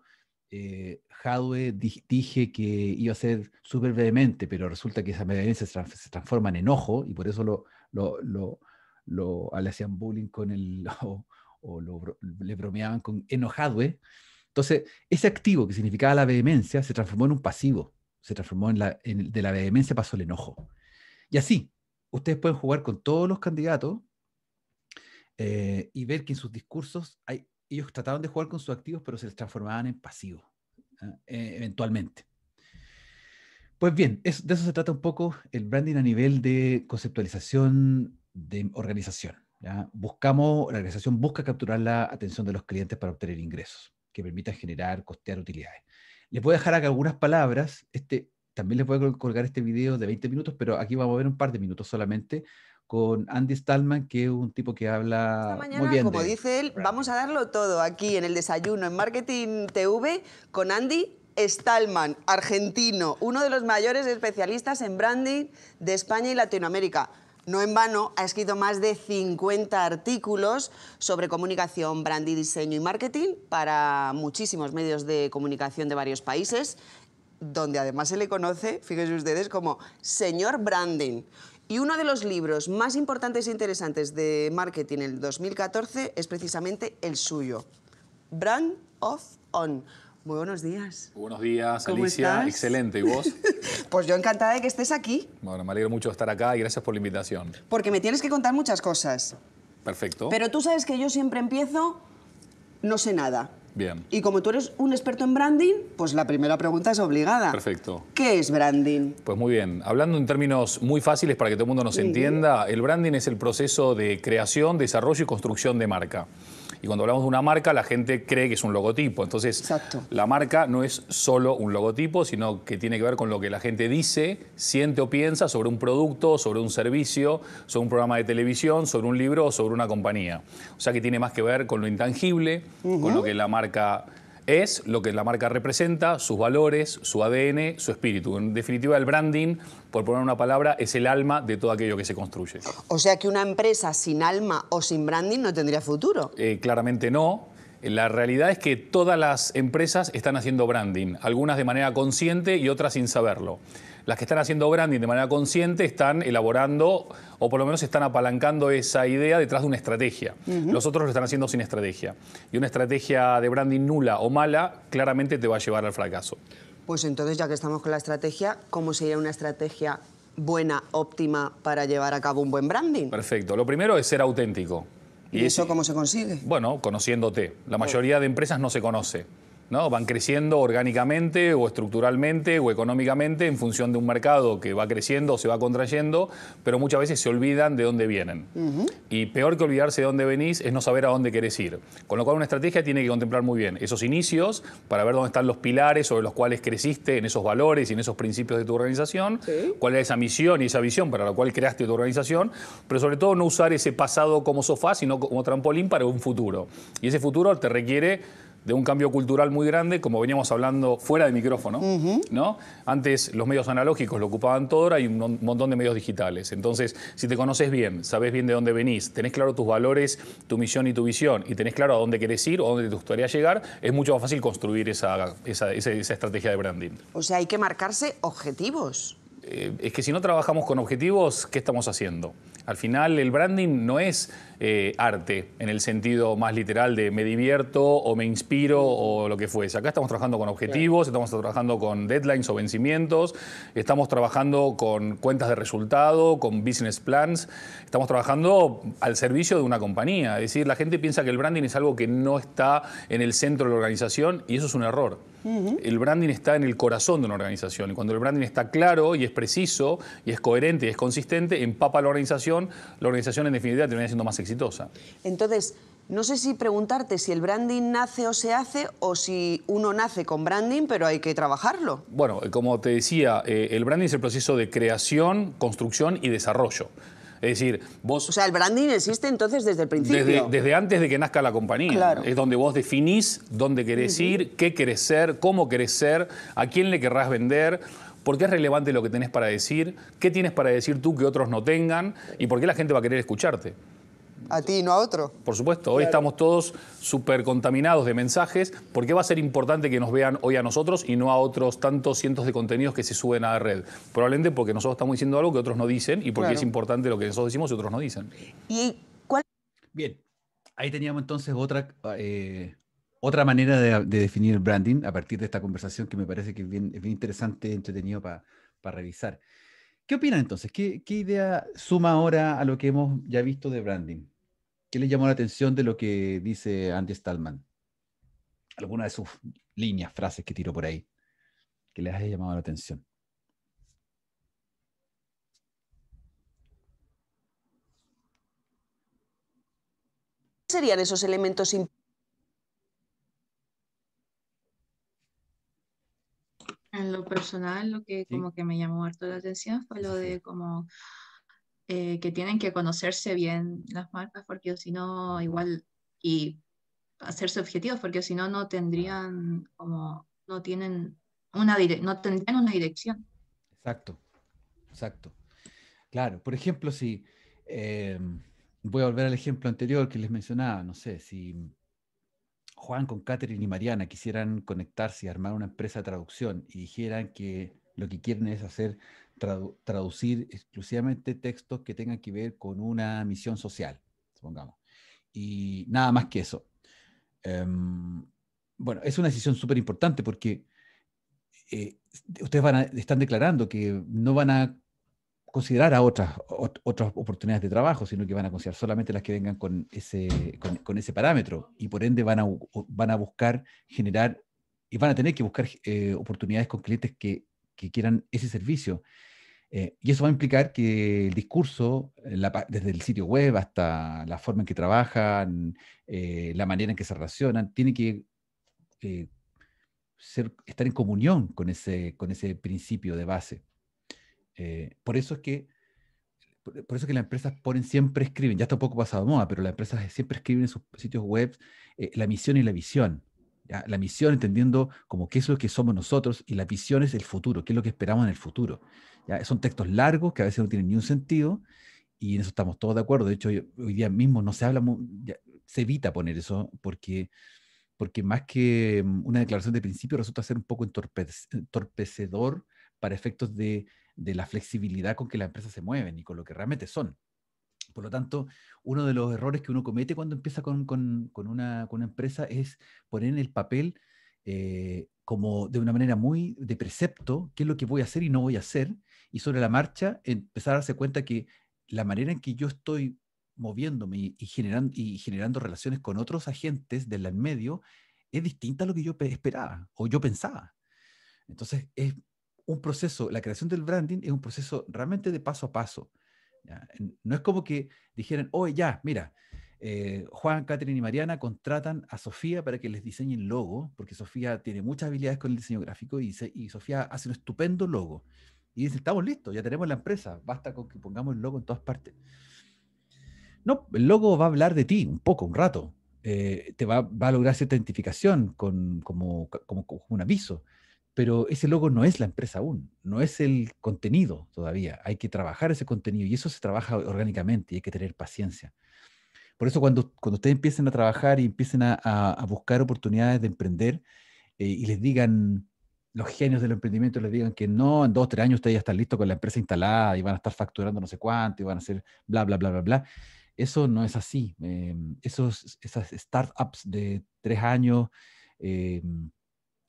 Hadwe dije que iba a ser súper vehemente, pero resulta que esa vehemencia se transforma en enojo y por eso le hacían bullying con le bromeaban con enojadwe. Entonces, ese activo que significaba la vehemencia se transformó en un pasivo, se transformó de la vehemencia pasó al enojo. Y así, ustedes pueden jugar con todos los candidatos y ver que en sus discursos ellos trataban de jugar con sus activos, pero se les transformaban en pasivos, eventualmente. Pues bien, de eso se trata un poco el branding a nivel de conceptualización de organización. ¿Ya? La organización busca capturar la atención de los clientes para obtener ingresos, que permitan costear utilidades. Les voy a dejar acá algunas palabras. También les voy a colgar este video de 20 minutos, pero aquí vamos a ver un par de minutos solamente, con Andy Stallman, que es un tipo que habla Esta mañana, muy bien como dice él, vamos a darlo todo aquí en el desayuno en Marketing TV con Andy Stallman, argentino, uno de los mayores especialistas en branding de España y Latinoamérica. No en vano, ha escrito más de 50 artículos sobre comunicación, branding, diseño y marketing para muchísimos medios de comunicación de varios países, donde además se le conoce, fíjense ustedes, como señor branding. Y uno de los libros más importantes e interesantes de marketing en el 2014 es precisamente el suyo, Brand of On. Muy buenos días. Buenos días, ¿Cómo Alicia. estás? Excelente. ¿Y vos? Pues yo encantada de que estés aquí. Bueno, me alegro mucho de estar acá y gracias por la invitación. Porque me tienes que contar muchas cosas. Perfecto. Pero tú sabes que yo siempre empiezo, no sé nada. Bien. Y como tú eres un experto en branding, pues la primera pregunta es obligada. Perfecto. ¿Qué es branding? Pues muy bien. Hablando en términos muy fáciles para que todo el mundo nos entienda, el branding es el proceso de creación, desarrollo y construcción de marca. Y cuando hablamos de una marca, la gente cree que es un logotipo. Entonces, exacto, la marca no es solo un logotipo, sino que tiene que ver con lo que la gente dice, siente o piensa sobre un producto, sobre un servicio, sobre un programa de televisión, sobre un libro o sobre una compañía. O sea que tiene más que ver con lo intangible, con lo que la marca es, lo que la marca representa, sus valores, su ADN, su espíritu. En definitiva, el branding, por poner una palabra, es el alma de todo aquello que se construye. O sea que una empresa sin alma o sin branding no tendría futuro. Claramente no. La realidad es que todas las empresas están haciendo branding, algunas de manera consciente y otras sin saberlo. Las que están haciendo branding de manera consciente están elaborando o por lo menos están apalancando esa idea detrás de una estrategia. Los otros lo están haciendo sin estrategia. Y una estrategia de branding nula o mala claramente te va a llevar al fracaso. Pues entonces, ya que estamos con la estrategia, ¿cómo sería una estrategia buena, óptima para llevar a cabo un buen branding? Perfecto. Lo primero es ser auténtico. ¿Y eso cómo se consigue? Bueno, conociéndote. La mayoría de empresas no se conoce, ¿no? Van creciendo orgánicamente o estructuralmente o económicamente en función de un mercado que va creciendo o se va contrayendo, pero muchas veces se olvidan de dónde vienen. Y peor que olvidarse de dónde venís es no saber a dónde querés ir. Con lo cual una estrategia tiene que contemplar muy bien esos inicios para ver dónde están los pilares sobre los cuales creciste en esos valores y en esos principios de tu organización, cuál es esa misión y esa visión para la cual creaste tu organización, pero sobre todo no usar ese pasado como sofá, sino como trampolín para un futuro. Y ese futuro te requiere de un cambio cultural muy grande, como veníamos hablando fuera de micrófono, ¿no? Antes los medios analógicos lo ocupaban todo, ahora hay un montón de medios digitales. Entonces, si te conoces bien, sabes bien de dónde venís, tenés claro tus valores, tu misión y tu visión, y tenés claro a dónde querés ir o a dónde te gustaría llegar, es mucho más fácil construir esa estrategia de branding. O sea, hay que marcarse objetivos. Es que si no trabajamos con objetivos, ¿qué estamos haciendo? Al final, el branding no es arte en el sentido más literal de me divierto o me inspiro o lo que fuese. Acá estamos trabajando con objetivos, estamos trabajando con deadlines o vencimientos, estamos trabajando con cuentas de resultado, con business plans, estamos trabajando al servicio de una compañía. Es decir, la gente piensa que el branding es algo que no está en el centro de la organización y eso es un error. El branding está en el corazón de una organización y cuando el branding está claro y es preciso y es coherente y es consistente, empapa la organización en definitiva termina siendo más exitosa. Entonces, no sé si preguntarte si el branding nace o se hace o si uno nace con branding pero hay que trabajarlo. Bueno, como te decía, el branding es el proceso de creación, construcción y desarrollo. Es decir, vos... O sea, el branding existe entonces desde el principio. Desde antes de que nazca la compañía. Claro. Es donde vos definís dónde querés ir, qué querés ser, cómo querés ser, a quién le querrás vender, por qué es relevante lo que tenés para decir, qué tienes para decir tú que otros no tengan y por qué la gente va a querer escucharte. A ti, no a otro. Por supuesto, hoy estamos todos súper contaminados de mensajes. ¿Por qué va a ser importante que nos vean hoy a nosotros y no a otros tantos cientos de contenidos que se suben a la red? Probablemente porque nosotros estamos diciendo algo que otros no dicen y porque es importante lo que nosotros decimos y otros no dicen. ¿Y cuál? Bien, ahí teníamos entonces otra manera de definir el branding a partir de esta conversación que me parece que es bien interesante y entretenido para revisar. ¿Qué opinan entonces? ¿Qué idea suma ahora a lo que hemos ya visto de branding? ¿Qué le llamó la atención de lo que dice Andy Stallman? ¿Alguna de sus líneas, frases que tiró por ahí que les haya llamado la atención? ¿Qué serían esos elementos importantes? En lo personal, lo que como que me llamó harto la atención fue lo de como que tienen que conocerse bien las marcas, porque si no, igual, y hacerse objetivos, porque si no, no tendrían como, no tienen no tendrían una dirección. Exacto, exacto. Claro, por ejemplo, si Voy a volver al ejemplo anterior que les mencionaba. No sé, si Juan con Catherine y Mariana quisieran conectarse y armar una empresa de traducción y dijeran que lo que quieren es hacer traducir exclusivamente textos que tengan que ver con una misión social, supongamos, y nada más que eso. Bueno, es una decisión súper importante porque ustedes están declarando que no van a considerar a otras oportunidades de trabajo, sino que van a considerar solamente las que vengan con ese parámetro, y por ende van a buscar generar, y van a tener que buscar oportunidades con clientes que quieran ese servicio. Y eso va a implicar que el discurso, desde el sitio web hasta la forma en que trabajan, la manera en que se relacionan, tiene que estar en comunión con ese principio de base. Por eso es que las empresas siempre escriben, ya está un poco pasado de moda, pero las empresas siempre escriben en sus sitios web la misión y la visión. ¿Ya? La misión entendiendo como qué es lo que somos nosotros, y la visión es el futuro, qué es lo que esperamos en el futuro. ¿Ya? Son textos largos que a veces no tienen ni un sentido, y en eso estamos todos de acuerdo. De hecho, hoy día mismo no se habla, se evita poner eso porque más que una declaración de principio resulta ser un poco entorpecedor para efectos de la flexibilidad con que las empresas se mueven y con lo que realmente son. Por lo tanto, uno de los errores que uno comete cuando empieza con una empresa es poner en el papel como de una manera muy de precepto qué es lo que voy a hacer y no voy a hacer, y sobre la marcha empezar a darse cuenta que la manera en que yo estoy moviéndome y generando relaciones con otros agentes del medio es distinta a lo que yo esperaba o yo pensaba. Entonces, es un proceso, la creación del branding es un proceso realmente de paso a paso. ¿Ya? No es como que dijeran, oye, ya, mira, Juan, Catherine y Mariana contratan a Sofía para que les diseñe el logo, porque Sofía tiene muchas habilidades con el diseño gráfico y Sofía hace un estupendo logo. Y dicen, estamos listos, ya tenemos la empresa, basta con que pongamos el logo en todas partes. No, el logo va a hablar de ti un poco, un rato. Te va a lograr cierta identificación como un aviso, pero ese logo no es la empresa aún, no es el contenido todavía. Hay que trabajar ese contenido, y eso se trabaja orgánicamente, y hay que tener paciencia. Por eso cuando ustedes empiecen a trabajar y empiecen a buscar oportunidades de emprender, y les digan, los genios del emprendimiento les digan que no, en 2 o 3 años ustedes ya están listos con la empresa instalada y van a estar facturando no sé cuánto y van a hacer bla, bla, bla, bla, bla. Eso no es así. Esas startups de 3 años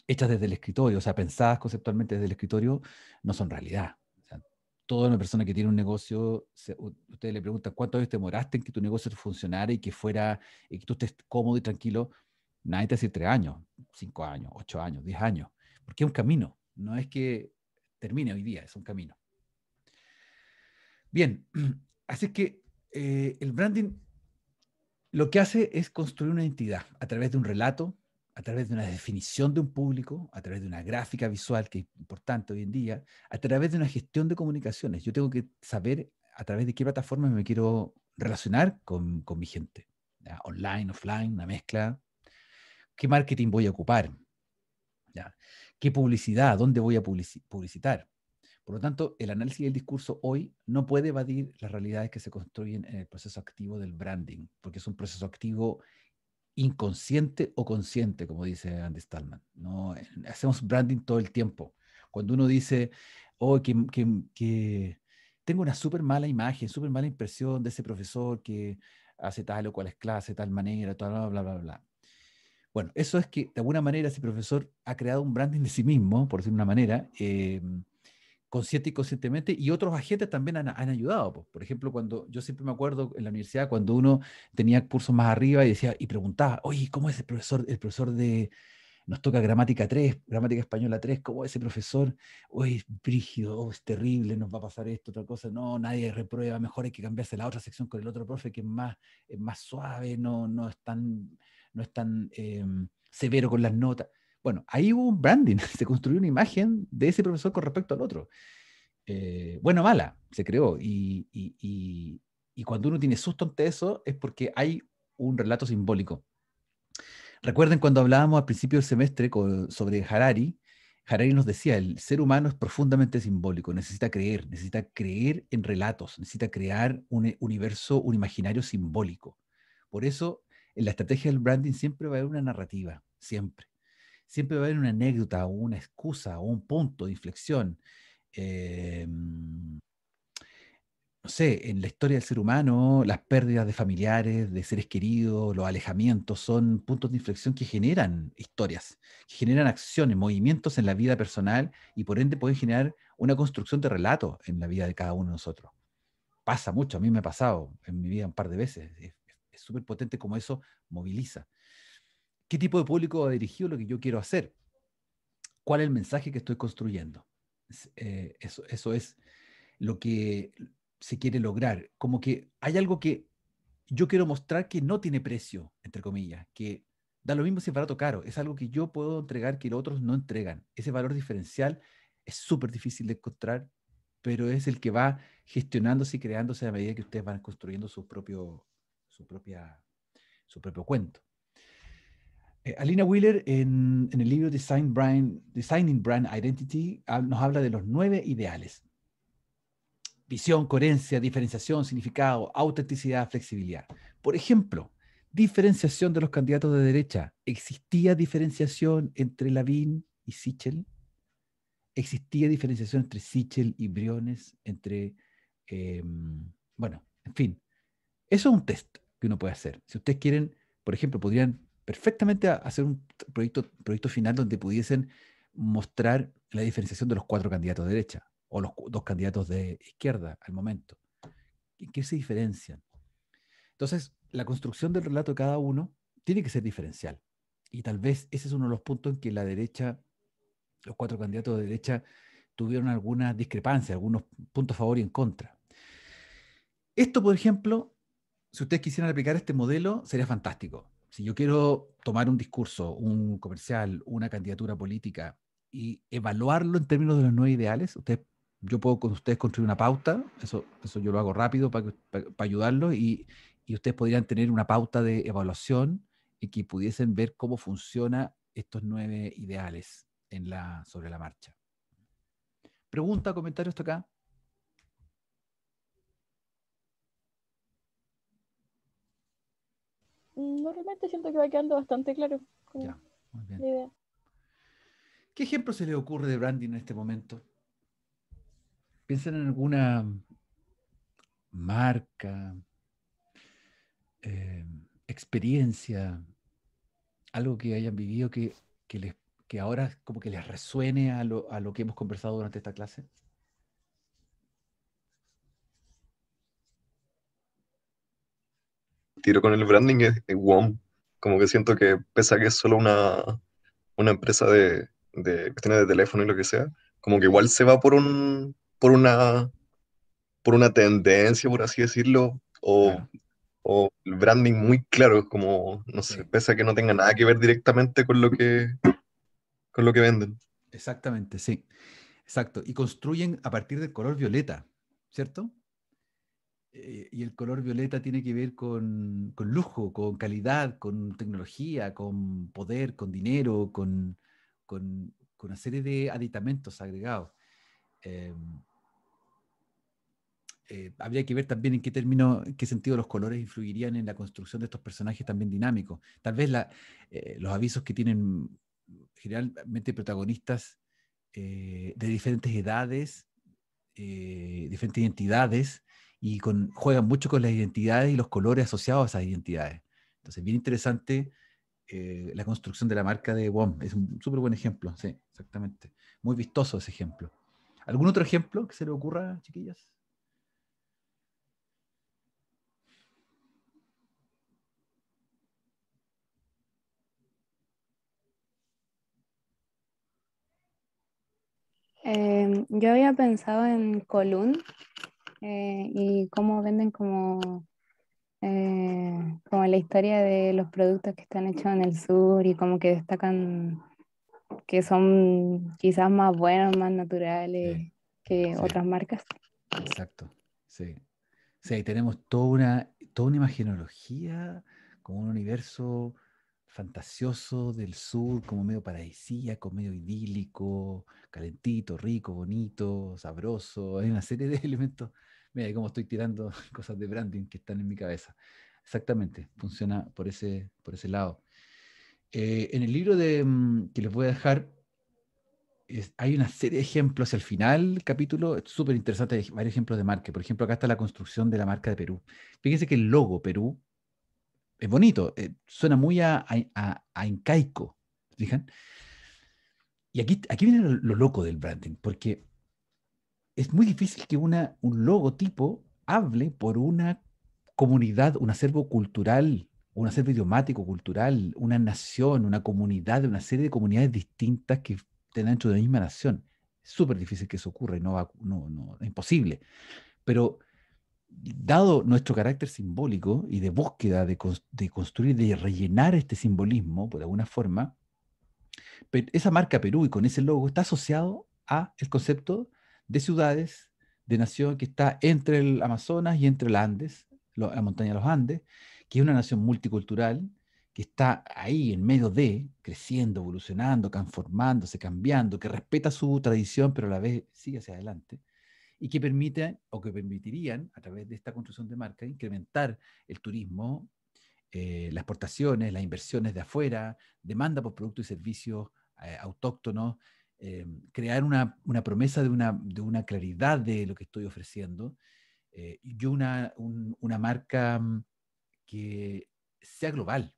hechas desde el escritorio, o sea, pensadas conceptualmente desde el escritorio, no son realidad. O sea, toda una persona que tiene un negocio, ustedes le preguntan cuánto veces te demoraste en que tu negocio funcionara y que tú estés cómodo y tranquilo. Nadie te dice 3 años, 5 años, 8 años, 10 años, porque es un camino, no es que termine hoy día, es un camino. Bien, así que el branding lo que hace es construir una identidad a través de un relato, a través de una definición de un público, a través de una gráfica visual, que es importante hoy en día, a través de una gestión de comunicaciones. Yo tengo que saber a través de qué plataformas me quiero relacionar con mi gente. ¿Ya? Online, offline, una mezcla. ¿Qué marketing voy a ocupar? ¿Ya? ¿Qué publicidad? ¿Dónde voy a publicitar? Por lo tanto, el análisis del discurso hoy no puede evadir las realidades que se construyen en el proceso activo del branding, porque es un proceso activo inconsciente o consciente, como dice Andy Stallman. ¿No? Hacemos branding todo el tiempo. Cuando uno dice, oh, que tengo una súper mala imagen, súper mala impresión de ese profesor que hace tal o cual clase, tal manera, bla, bla, bla, bla. Bueno, eso es que de alguna manera ese profesor ha creado un branding de sí mismo, por decir de una manera, consciente y conscientemente, y otros agentes también han ayudado. Por ejemplo, cuando yo siempre me acuerdo en la universidad, cuando uno tenía cursos más arriba y preguntaba, oye, ¿cómo es el profesor nos toca gramática 3, gramática española 3, ¿cómo es ese profesor? Oye, es brígido, es terrible, nos va a pasar esto, otra cosa, no, nadie reprueba, mejor hay que cambiarse la otra sección con el otro profe que es más suave, no es tan severo con las notas. Bueno, ahí hubo un branding, se construyó una imagen de ese profesor con respecto al otro. Bueno o mala, se creó. Y cuando uno tiene susto ante eso, es porque hay un relato simbólico. Recuerden cuando hablábamos al principio del semestre sobre Harari. Harari nos decía, el ser humano es profundamente simbólico, necesita creer en relatos, necesita crear un universo, un imaginario simbólico. Por eso, en la estrategia del branding siempre va a haber una narrativa, siempre. Siempre va a haber una anécdota o una excusa o un punto de inflexión. No sé, en la historia del ser humano, las pérdidas de familiares, de seres queridos, los alejamientos son puntos de inflexión que generan historias, que generan acciones, movimientos en la vida personal y por ende pueden generar una construcción de relato en la vida de cada uno de nosotros. Pasa mucho, a mí me ha pasado en mi vida un par de veces. Es súper potente como eso moviliza. ¿Qué tipo de público va dirigido lo que yo quiero hacer? ¿Cuál es el mensaje que estoy construyendo? Eso es lo que se quiere lograr. Como que hay algo que yo quiero mostrar que no tiene precio, entre comillas, que da lo mismo si es barato o caro. Es algo que yo puedo entregar que los otros no entregan. Ese valor diferencial es súper difícil de encontrar, pero es el que va gestionándose y creándose a medida que ustedes van construyendo su propio cuento. Alina Wheeler, en el libro Designing Brand Identity, nos habla de los 9 ideales. Visión, coherencia, diferenciación, significado, autenticidad, flexibilidad. Por ejemplo, diferenciación de los candidatos de derecha. ¿Existía diferenciación entre Lavín y Sichel? ¿Existía diferenciación entre Sichel y Briones? Bueno, en fin. Eso es un test que uno puede hacer. Si ustedes quieren, por ejemplo, podrían perfectamente hacer un proyecto final donde pudiesen mostrar la diferenciación de los 4 candidatos de derecha o los 2 candidatos de izquierda al momento. ¿En qué se diferencian? Entonces, la construcción del relato de cada uno tiene que ser diferencial. Y tal vez ese es uno de los puntos en que la derecha, los 4 candidatos de derecha, tuvieron alguna discrepancia, algunos puntos a favor y en contra. Esto, por ejemplo, si ustedes quisieran aplicar este modelo, sería fantástico. Si yo quiero tomar un discurso, un comercial, una candidatura política y evaluarlo en términos de los 9 ideales, yo puedo con ustedes construir una pauta, eso yo lo hago rápido para ayudarlos y ustedes podrían tener una pauta de evaluación y que pudiesen ver cómo funciona estos 9 ideales sobre la marcha. ¿Pregunta, comentario hasta acá? No, realmente siento que va quedando bastante claro. Ya, muy bien. La idea. ¿Qué ejemplo se le ocurre de branding en este momento? ¿Piensan en alguna marca, experiencia, algo que hayan vivido que ahora como que les resuene a lo que hemos conversado durante esta clase? Tiro con el branding es WOM. Como que siento que pese a que es solo una empresa de cuestiones de teléfono y lo que sea, como que igual se va por una tendencia, por así decirlo, Claro. o el branding muy claro, como, no sé, pese a que no tenga nada que ver directamente con lo que venden. Exactamente, sí. Exacto. Y construyen a partir del color violeta, ¿cierto? Y el color violeta tiene que ver con lujo, con calidad, con tecnología, con poder, con dinero, con una serie de aditamentos agregados. Habría que ver también en qué sentido los colores influirían en la construcción de estos personajes también dinámicos. Tal vez los avisos que tienen generalmente protagonistas de diferentes edades, diferentes identidades, y juegan mucho con las identidades y los colores asociados a esas identidades. Entonces, bien interesante la construcción de la marca de WOM. Es un súper buen ejemplo, sí, exactamente. Muy vistoso ese ejemplo. ¿Algún otro ejemplo que se le ocurra, chiquillas? Yo había pensado en Colún y cómo venden como la historia de los productos que están hechos en el sur y como que destacan que son quizás más buenos, más naturales que otras marcas. Exacto, sí. Sí, ahí tenemos toda una imagenología, como un universo fantasioso del sur, como medio paradisíaco, medio idílico, calentito, rico, bonito, sabroso. Hay una serie de elementos. Mira cómo estoy tirando cosas de branding que están en mi cabeza. Exactamente, funciona por ese lado. En el libro que les voy a dejar, hay una serie de ejemplos. Al final del capítulo es súper interesante, hay varios ejemplos de marca. Por ejemplo, acá está la construcción de la marca de Perú. Fíjense que el logo Perú es bonito, suena muy a incaico, ¿fijan? Y aquí viene lo loco del branding, porque es muy difícil que un logotipo hable por una comunidad, un acervo cultural, un acervo idiomático cultural, una nación, una comunidad, una serie de comunidades distintas que estén dentro de la misma nación. Es súper difícil que eso ocurra, es imposible. Pero dado nuestro carácter simbólico y de búsqueda de construir, de rellenar este simbolismo, por alguna forma, esa marca Perú y con ese logo está asociado a el concepto de ciudades, de nación que está entre el Amazonas y entre los Andes, la montaña de los Andes, que es una nación multicultural, que está ahí en medio de, creciendo, evolucionando, transformándose, cambiando, que respeta su tradición, pero a la vez sigue hacia adelante, y que permite, o que permitirían, a través de esta construcción de marca, incrementar el turismo, las exportaciones, las inversiones de afuera, demanda por productos y servicios autóctonos, crear una promesa de una claridad de lo que estoy ofreciendo, y una marca que sea global.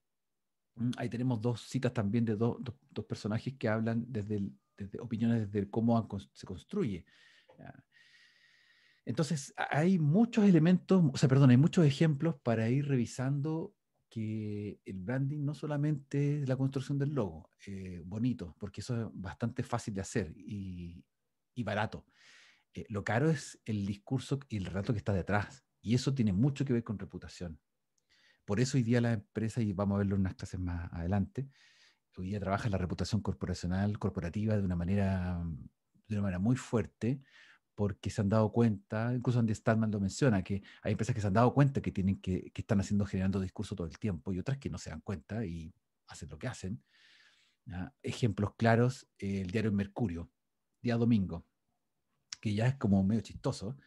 Ahí tenemos dos citas también de dos personajes que hablan desde opiniones desde cómo se construye. Entonces, hay muchos elementos, hay muchos ejemplos para ir revisando que el branding no solamente es la construcción del logo, bonito, porque eso es bastante fácil de hacer y barato. Lo caro es el discurso y el relato que está detrás, y eso tiene mucho que ver con reputación. Por eso hoy día la empresa, y vamos a verlo en unas clases más adelante, hoy día trabaja la reputación corporativa de una manera muy fuerte, porque se han dado cuenta, incluso Andy Stallman lo menciona, que hay empresas que se han dado cuenta que están generando discurso todo el tiempo, y otras que no se dan cuenta y hacen lo que hacen. Ejemplos claros, el diario Mercurio, día domingo, que ya es como medio chistoso,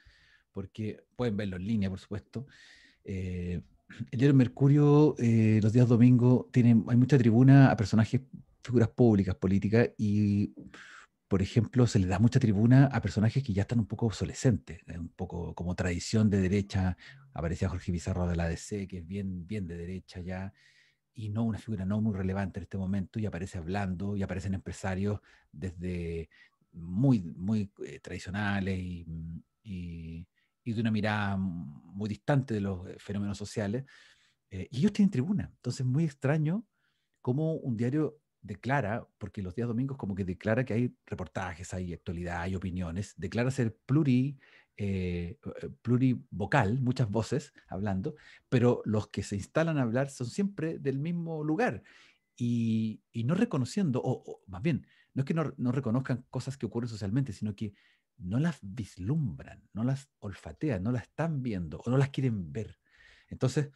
porque pueden verlo en línea, por supuesto. El diario Mercurio, los días domingo, hay mucha tribuna a personajes, figuras públicas, políticas, y por ejemplo, se le da mucha tribuna a personajes que ya están un poco obsolescentes, un poco como tradición de derecha. Aparecía Jorge Pizarro de la ADC, que es bien de derecha ya, y no una figura no muy relevante en este momento, y aparece hablando, y aparecen empresarios desde muy tradicionales y de una mirada muy distante de los fenómenos sociales, y ellos tienen tribuna. Entonces es muy extraño cómo un diario declara, porque los días domingos como que declara que hay reportajes, hay actualidad, hay opiniones, declara ser plurivocal, muchas voces hablando, pero los que se instalan a hablar son siempre del mismo lugar, y no reconociendo, o más bien, no es que no reconozcan cosas que ocurren socialmente, sino que no las vislumbran, no las olfatean, no las están viendo o no las quieren ver. Entonces,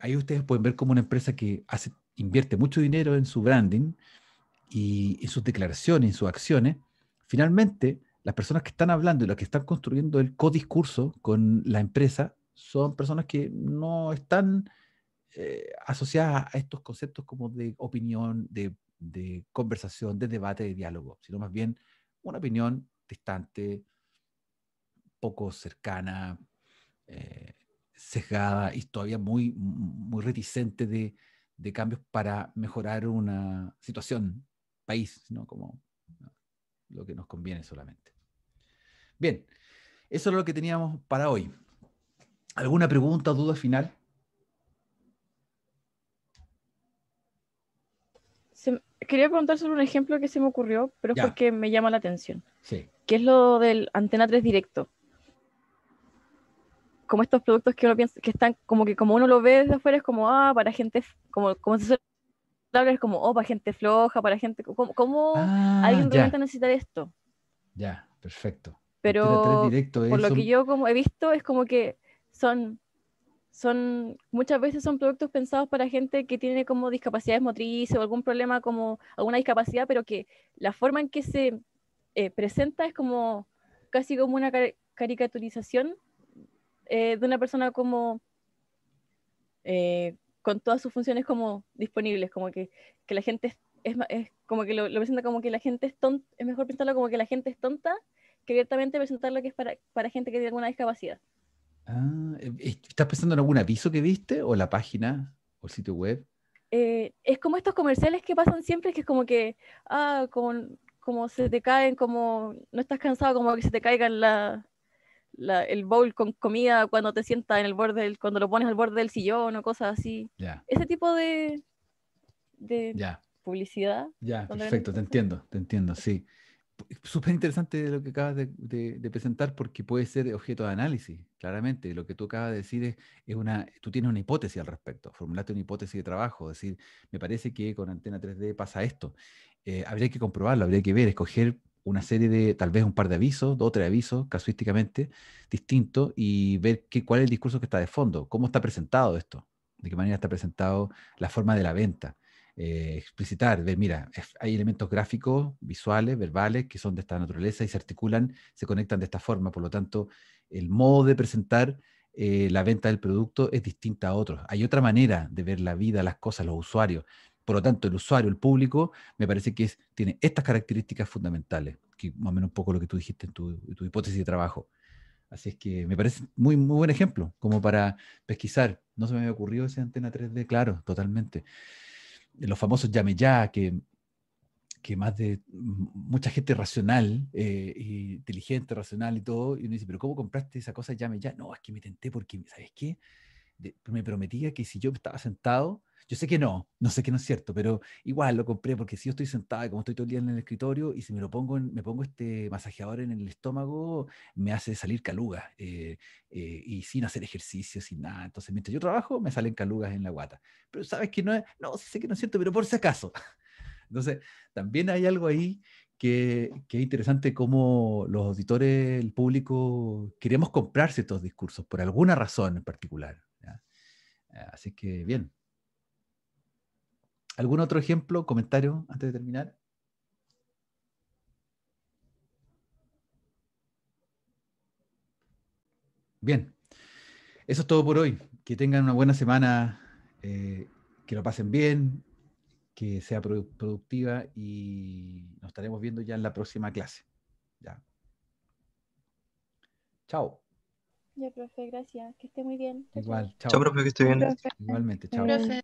ahí ustedes pueden ver cómo una empresa que invierte mucho dinero en su branding y en sus declaraciones, en sus acciones, finalmente las personas que están hablando y las que están construyendo el codiscurso con la empresa son personas que no están asociadas a estos conceptos como de opinión, de conversación, de debate, de diálogo, sino más bien una opinión distante, poco cercana, sesgada y todavía muy reticente de cambios para mejorar una situación país, ¿no? Como lo que nos conviene solamente. Bien, eso es lo que teníamos para hoy. ¿Alguna pregunta o duda final? Quería preguntar sobre un ejemplo que se me ocurrió, pero es porque me llama la atención. Sí. Que es lo del Antena 3 Directo. Como estos productos que uno piensa que están, como que como uno lo ve desde afuera, es como, para gente, como se suele hablar, es como, para gente floja, para gente, ¿cómo alguien realmente necesita esto? Ya, perfecto. Pero Antena 3 Directo por lo que yo como he visto, es como que son muchas veces son productos pensados para gente que tiene como discapacidades motrices o algún problema, como alguna discapacidad, pero que la forma en que se presenta es como casi como una caricaturización de una persona como con todas sus funciones como disponibles, como que la gente es como que lo presenta como que la gente es tonta, es mejor pintarlo como que la gente es tonta que abiertamente presentarlo que es para gente que tiene alguna discapacidad. ¿Estás pensando en algún aviso que viste o la página o el sitio web? Es como estos comerciales que pasan siempre, que es como que, como se te caen, como no estás cansado, como que se te caiga el bowl con comida cuando te sientas en el borde, cuando lo pones al borde del sillón o cosas así. Ya. Ese tipo de Ya. publicidad. Ya, perfecto, te entiendo, sí. Súper interesante lo que acabas de presentar porque puede ser objeto de análisis, claramente. Lo que tú acabas de decir tú tienes una hipótesis al respecto, formulaste una hipótesis de trabajo, decir, me parece que con antena 3D pasa esto. Habría que comprobarlo, habría que ver, escoger una serie de, tal vez un par de avisos, 2 o 3 avisos, casuísticamente, distintos, y ver cuál es el discurso que está de fondo, cómo está presentado esto, de qué manera está presentado la forma de la venta. Explicitar, ver, mira, hay elementos gráficos, visuales, verbales, que son de esta naturaleza y se articulan, se conectan de esta forma, por lo tanto, el modo de presentar la venta del producto es distinta a otros. Hay otra manera de ver la vida, las cosas, los usuarios. Por lo tanto, el usuario, el público, me parece que tiene estas características fundamentales, que más o menos un poco lo que tú dijiste en tu hipótesis de trabajo. Así es que me parece muy, muy buen ejemplo, como para pesquisar. No se me había ocurrido esa antena 3D, claro, totalmente. Los famosos llame ya, que más de mucha gente racional, inteligente, racional y todo, y uno dice, pero ¿cómo compraste esa cosa llame ya? No, es que me tenté porque, ¿sabes qué? Me prometía que si yo estaba sentado, yo sé que no sé que no es cierto, pero igual lo compré porque si yo estoy sentado y como estoy todo el día en el escritorio y si me me pongo este masajeador en el estómago, me hace salir calugas y sin hacer ejercicio, sin nada. Entonces, mientras yo trabajo, me salen calugas en la guata. Pero sabes que no, sí sé que no es cierto, pero por si acaso. Entonces, también hay algo ahí que es interesante cómo los auditores, el público, queremos comprar ciertos discursos por alguna razón en particular. ¿Ya? Así que, bien. ¿Algún otro ejemplo, comentario antes de terminar? Bien. Eso es todo por hoy. Que tengan una buena semana, que lo pasen bien, que sea productiva y nos estaremos viendo ya en la próxima clase. Ya. Chao. Ya, profe, gracias. Que esté muy bien. Chao, chao. Igual, chao. Chao, profe, que esté bien. Igualmente, chao. Profe.